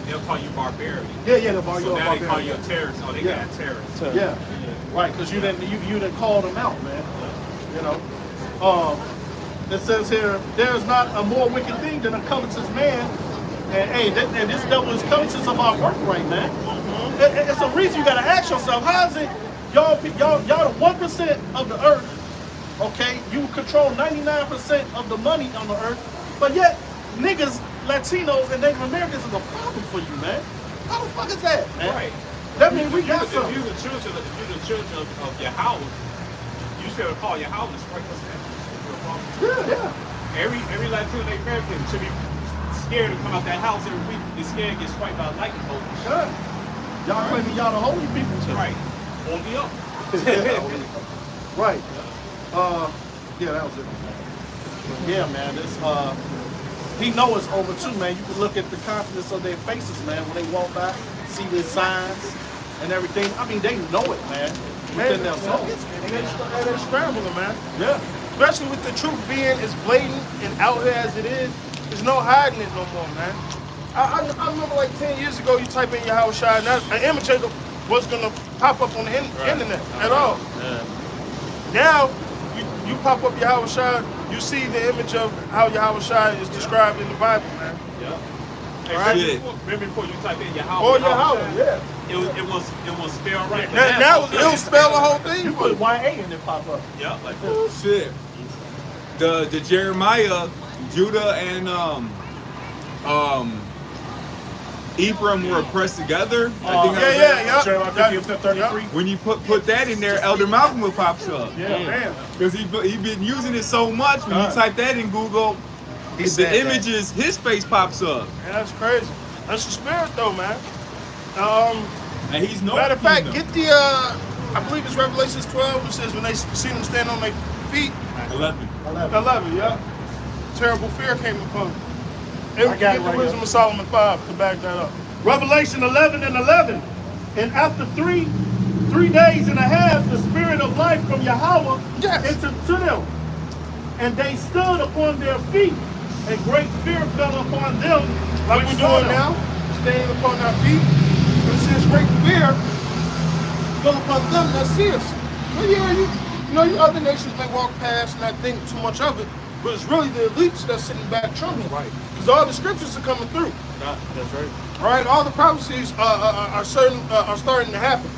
they'll call you barbarian. yeah, the bar. So now they call you a terrorist. Oh, they got terrorists. Yeah, right, because you didn't call them out, man. You know, it says here, there is not a more wicked thing than a covetous man. And hey, and this devil is covetous of our birthright, man. It's a reason you got to ask yourself, how is it y'all the 1% of the earth? Okay, you control 99% of the money on the earth, but yet niggas, Latinos, and Native Americans is a problem for you, man. How the fuck is that, man? Right. That means we got If something. you're the children of Yahweh, you should call Yahweh to strike us down. Yeah. Every Latino American should be scared to come out that house every week. They're scared to get struck by a lightning bolt. Sure. Y'all claiming y'all the holy people. Right. On the up. Right. Yeah, that was it. Yeah, man. This he know it's over too, man. You can look at the confidence of their faces, man, when they walk by, see the signs and everything. I mean, they know it, man. Within their soul. And they scrambling, man. Yeah. Especially with the truth being as blatant and out there as it is, There's no hiding it no more, man. I remember like 10 years ago, you type in Yahweh Shai, and an image was gonna pop up on the internet at all. Now, you pop up Yahweh Shai, you see the image of how Yahweh Shai is described in the Bible, man. Yeah. All right? Remember before you type in Yahweh? Or Yahweh, yeah. It was spelled right. Now it'll spell the whole thing. You put YA and it pop up. Yeah, like Shit. The Jeremiah, Judah, and Ephraim were pressed together. I think that was Yeah. Jeremiah 50:33. When you put that in there, Elder Malcolm will pops up. Yeah, man. Because he been using it so much. When you type that in Google, the images, his face pops up. Yeah, that's crazy. That's the spirit, though, man. And he's no. Matter of fact, get the I believe it's Revelations 12. It says when they see them stand on their feet. 11. 11, yeah. Terrible fear came upon them. And I got get it the right Wisdom of Solomon 5 to back that up. Revelation 11:11. And after three days and a half, the spirit of life from Yahweh entered to them. And they stood upon their feet, and great fear fell upon them. Like we're doing now, staying upon our feet. It says great fear fell upon them that see us. Well, you know, other nations may walk past and not think too much of it, but it's really the elites that's sitting back trembling. Right. Because all the scriptures are coming through. That's right. All right, all the prophecies are starting to happen.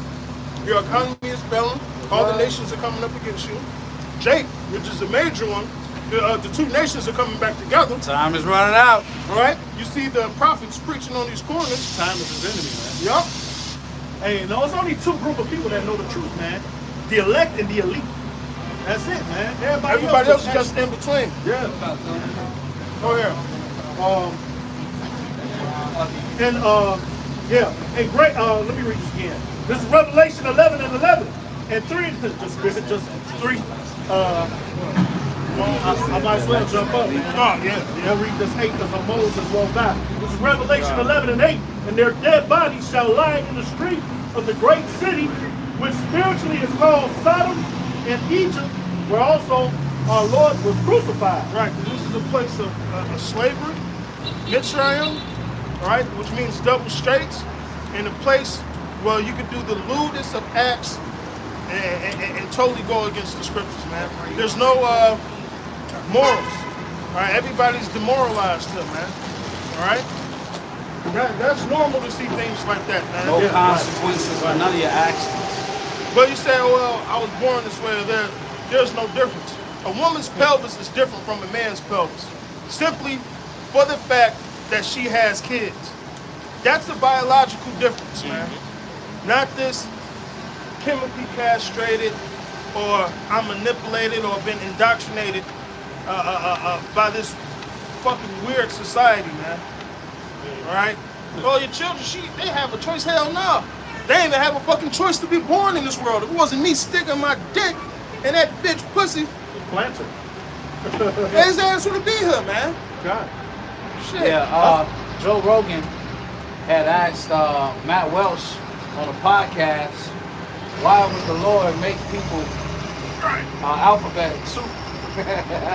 Your economy is failing. All the nations are coming up against you. Jake, which is a major one, the two nations are coming back together. Time is running out. All right, you see the prophets preaching on these corners. Time is his enemy, man. Yup. Hey, no, it's only two group of people that know the truth, man. The elect and the elite. That's it, man. Everybody else is just in between. Yeah. Go here. Yeah. Hey, great. Let me read this again. This is Revelation 11:11. And three. I might as well jump up. Oh, yeah. I'll read this 8 because Moses won't die. This is Revelation 11:8. And their dead bodies shall lie in the street of the great city, which spiritually is called Sodom and Egypt, where also our Lord was crucified. Right. This is a place of slavery, Mitzrayim, right, which means double straits, and a place where you could do the lewdest of acts and totally go against the scriptures, man. There's no morals, right? Everybody's demoralized here, man. All right. That's normal to see things like that, man. No consequences for none of your actions. But you say, well, I was born this way. There's no difference. A woman's pelvis is different from a man's pelvis, simply for the fact that she has kids. That's a biological difference, man. Not this chemically castrated, or I'm manipulated, or been indoctrinated by this fucking weird society, man. All right? Oh, your children, they have a choice? Hell no. They ain't even have a fucking choice to be born in this world. If it wasn't me sticking my dick in that bitch pussy, Planter. his ass would have been here, man. God. Shit. Yeah, Joe Rogan had asked Matt Welsh on a podcast, why would the Lord make people alphabet soup?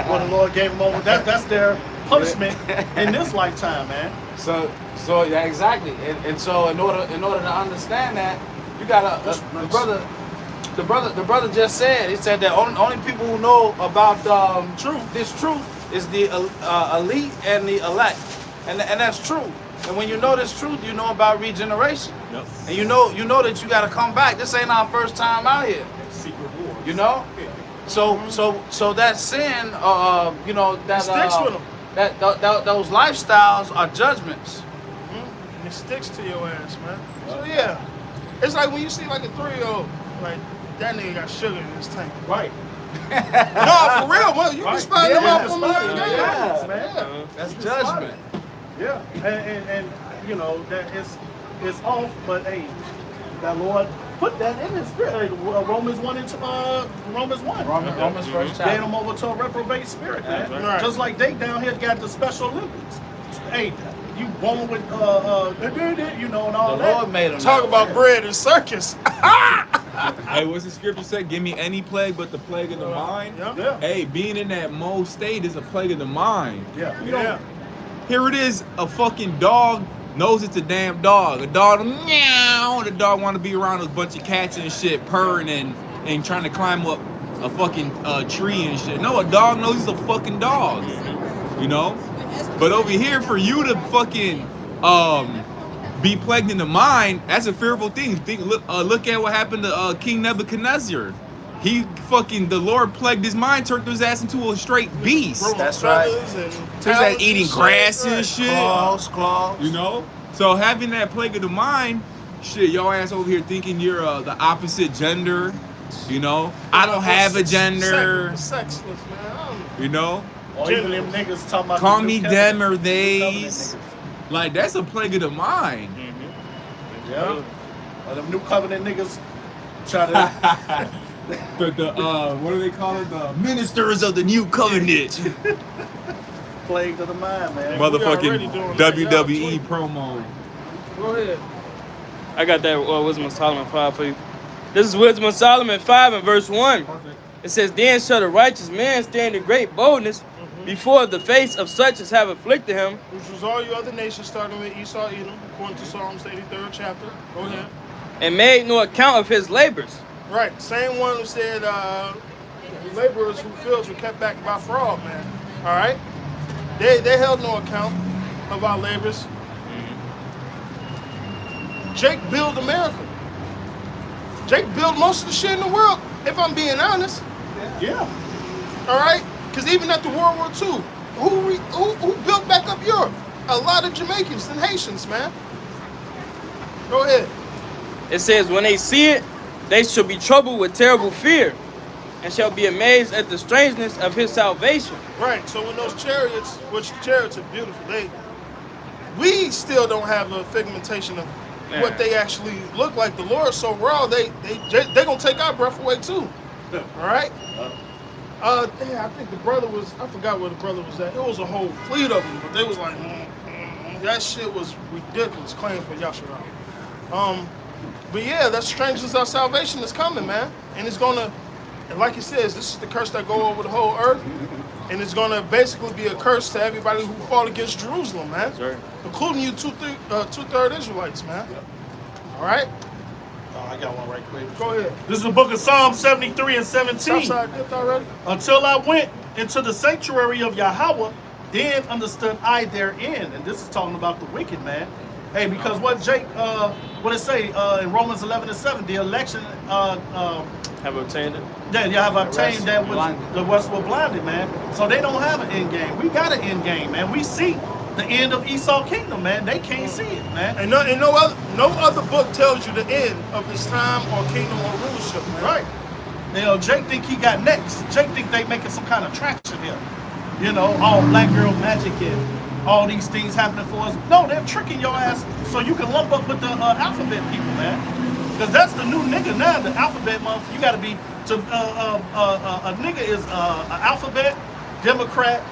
Well, the Lord gave them over. That's their punishment in this lifetime, man. So yeah, exactly. And so in order to understand that, you gotta the brother just said, he said that only people who know about this truth is the elite and the elect, and that's true. And when you know this truth, you know about regeneration. Yep. And you know that you got to come back. This ain't our first time out here. Secret war. You know. So that sin, you know, that sticks with them. That those lifestyles are judgments. And it sticks to your ass, man. So yeah, it's like when you see like a 3-year-old, like that nigga got sugar in his tank. Right. No, for real, man. You can spot them out from the Yeah, game. man. That's judgment. Yeah, and you know that it's off, but hey, that Lord put that in his spirit. Romans 1 into Romans 1. Romans first chapter. Gave them over to a reprobate spirit, man. Right. Just like they down here got the Special Olympics. Hey, you born with you know, and all The that. Lord made them. Talk about bread and circus. Hey, what's the scripture say? Give me any plague but the plague of the mind. Yeah. Hey, being in that mode state is a plague of the mind. Yeah. You don't, Here it is, a fucking dog knows it's a damn dog. A dog, meow. The dog want to be around a bunch of cats and shit, purring and trying to climb up a fucking tree and shit. No, a dog knows he's a fucking dog. You know? But over here, for you to fucking be plagued in the mind, that's a fearful thing. Look at what happened to King Nebuchadnezzar. He fucking, the Lord plagued his mind, turned his ass into a straight beast. That's right. His ass eating grass and shit. Claws. You know? So having that plague of the mind, shit, your ass over here thinking you're the opposite gender. You know? I don't have a gender. Sexless, man. You know? Or even them niggas talking about Call the me new them or covenant theys. niggas. Like, that's a plague of the mind. Yeah. Or them new covenant niggas try to. The what do they call it? The ministers of the new covenant. Plague of the mind, man. Motherfucking doing that. WWE promo. Go ahead. I got that Wisdom of Solomon 5 for you. This is Wisdom of Solomon 5 and verse 1. It says, Then shall the righteous man stand in great boldness before the face of such as have afflicted him. Which was all you other nations, starting with Esau, Edom, according to Psalms 83rd chapter. Go ahead. And made no account of his labors. Right. Same one who said laborers whose fields were kept back by fraud, man. All right? They held no account of our labors. Jake built America. Jake built most of the shit in the world, if I'm being honest. Yeah. All right? Because even after World War II, who built back up Europe? A lot of Jamaicans and Haitians, man. Go ahead. It says, When they see it, they shall be troubled with terrible fear, and shall be amazed at the strangeness of his salvation. Right. So when those chariots, which chariots are beautiful, we still don't have a figmentation of what they actually look like. The Lord's so raw, they gonna take our breath away too. All right. I think the brother was, I forgot where the brother was at. It was a whole fleet of them, but they was like, that shit was ridiculous. Claim for Yasharal. But yeah, that strangeness of salvation is coming, man, and it's gonna, and like it says, this is the curse that go over the whole earth, and it's gonna basically be a curse to everybody who fall against Jerusalem, man, including you two-third Israelites, man. All right. I got one right quick. Go ahead. This is the book of Psalm 73 and 17. Southside dipped already? Until I went into the sanctuary of Yahweh, then understood I therein. And this is talking about the wicked, man. Hey, because what Jake, what it say in Romans 11 and 7, the election, Have obtained it. yeah, you have obtained that which the rest were blinded, man. So they don't have an end game. We got an end game, man. We see the end of Esau kingdom, man. They can't see it, man. And no other book tells you the end of this time or kingdom or rulership, man. Right. You know, Jake think he got next. Jake think they making some kind of traction here. You know, all black girl magic and all these things happening for us. No, they're tricking your ass so you can lump up with the alphabet people, man. Because that's the new nigga now, the alphabet month. You got to be, a nigga is an alphabet, Democrat,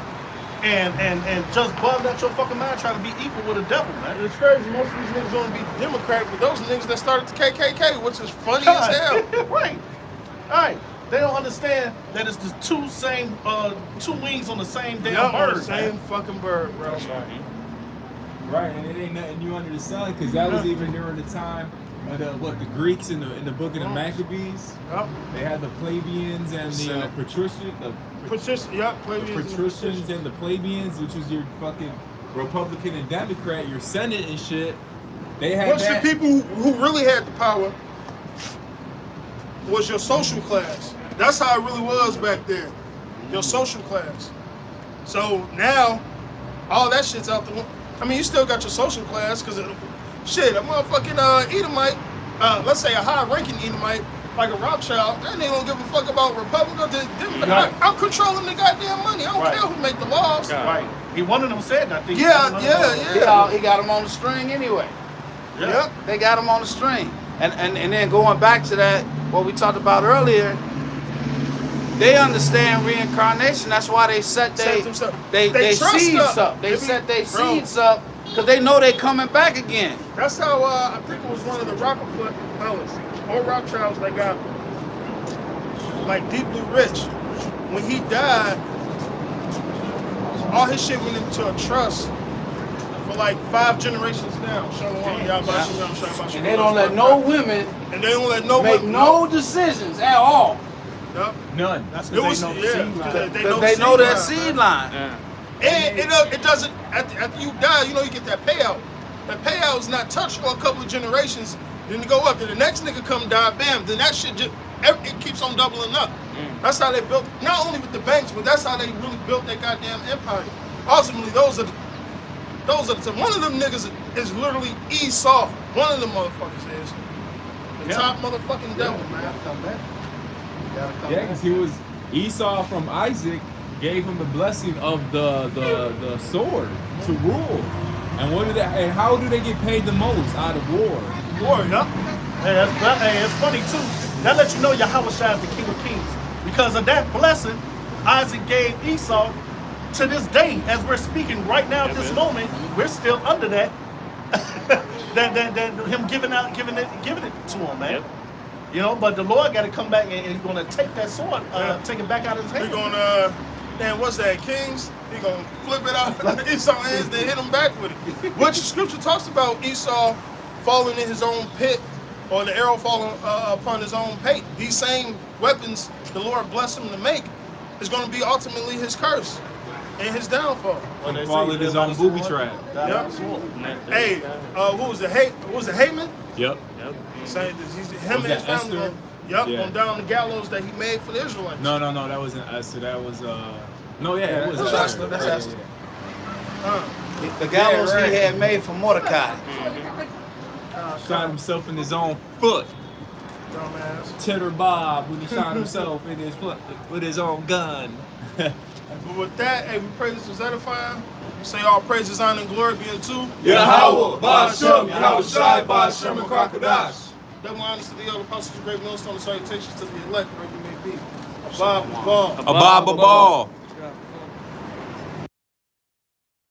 and just bugged out your fucking mind trying to be equal with the devil, man. It's crazy. Most of these niggas want to be Democrat, but those niggas that started the KKK, which is funny as hell. Right. All right. They don't understand that it's the two wings on the same damn bird. The same fucking bird, bro. Right, and it ain't nothing new under the sun, because that was even during the time of the Greeks in the book of the Maccabees. Yep. They had the plebeians and the patricians and the plebeians, which was your fucking Republican and Democrat, your Senate and shit. They had Once the people who really had the power was your social class. That's how it really was back then. Your social class. So now, all that shit's out the window. I mean, you still got your social class, because shit, a motherfucking Edomite, let's say a high-ranking Edomite, like a Rothschild, that nigga don't give a fuck about Republicans. I'm controlling the goddamn money. I don't care who make the laws. Right. He one of them said, I think. Yeah. He got him on the string anyway. Yeah. They got him on the string. And then going back to that, what we talked about earlier, they understand reincarnation. That's why they set their seeds up. They set their seeds up because they know they're coming back again. That's how I think it was one of the Rockefellers or Rothschilds that got like deeply rich. When he died, all his shit went into a trust like 5 generations down. Shalom, y'all, Shalom, Shalom. And they don't let no women And they don't let no make women, no decisions at all. Yup. None. That's It because was- they know the seed line. Because they know that seed line. And it doesn't, after you die, you know you get that payout. That payout is not touched for a couple of generations. Then you go up, then the next nigga come die, bam. Then that shit just, it keeps on doubling up. That's how they built, not only with the banks, but that's how they really built their goddamn empire. Ultimately, those are the one of them niggas is literally Esau. One of them motherfuckers is. The top motherfucking devil, man. Come back. Yeah, because he was Esau from Isaac gave him the blessing of the sword to rule. And what did they, and how do they get paid the most out of war? War, yup. Hey, it's funny too. That lets you know Yahweh Shai is the King of Kings. Because of that blessing, Isaac gave Esau. To this day, as we're speaking right now at this moment, we're still under that. that him giving it to him, man. You know, but the Lord got to come back and he's gonna take that sword, take it back out of his hand. He gonna, man, what's that, Kings? He gonna flip it out of Esau's hands, then hit him back with it. Which scripture talks about Esau falling in his own pit, or the arrow falling upon his own pate. These same weapons the Lord blessed him to make is gonna be ultimately his curse and his downfall. Followed his own booby trap. Yep. Hey, who was it? Haman? Yep. Saying him and his family. Esther? On down the gallows that he made for the Israelites. No, that wasn't Esther. That was no, yeah, it was Esther. That's Esther. Yeah. The gallows he had made for Mordecai. Shot himself in his own foot. Dumbass. Cheddar Bob when he shot himself in his foot with his own gun. But with that, hey, we pray this was edifying. We say all praises, honor, and glory be unto Yahweh, Ba'ashem, Yahweh Shai, Ba'ashem, and Crocodiles. Double honors to the elder apostles, great millstone, and salutations to the elect, wherever you may be. Abba, Abba. Abba, Abba.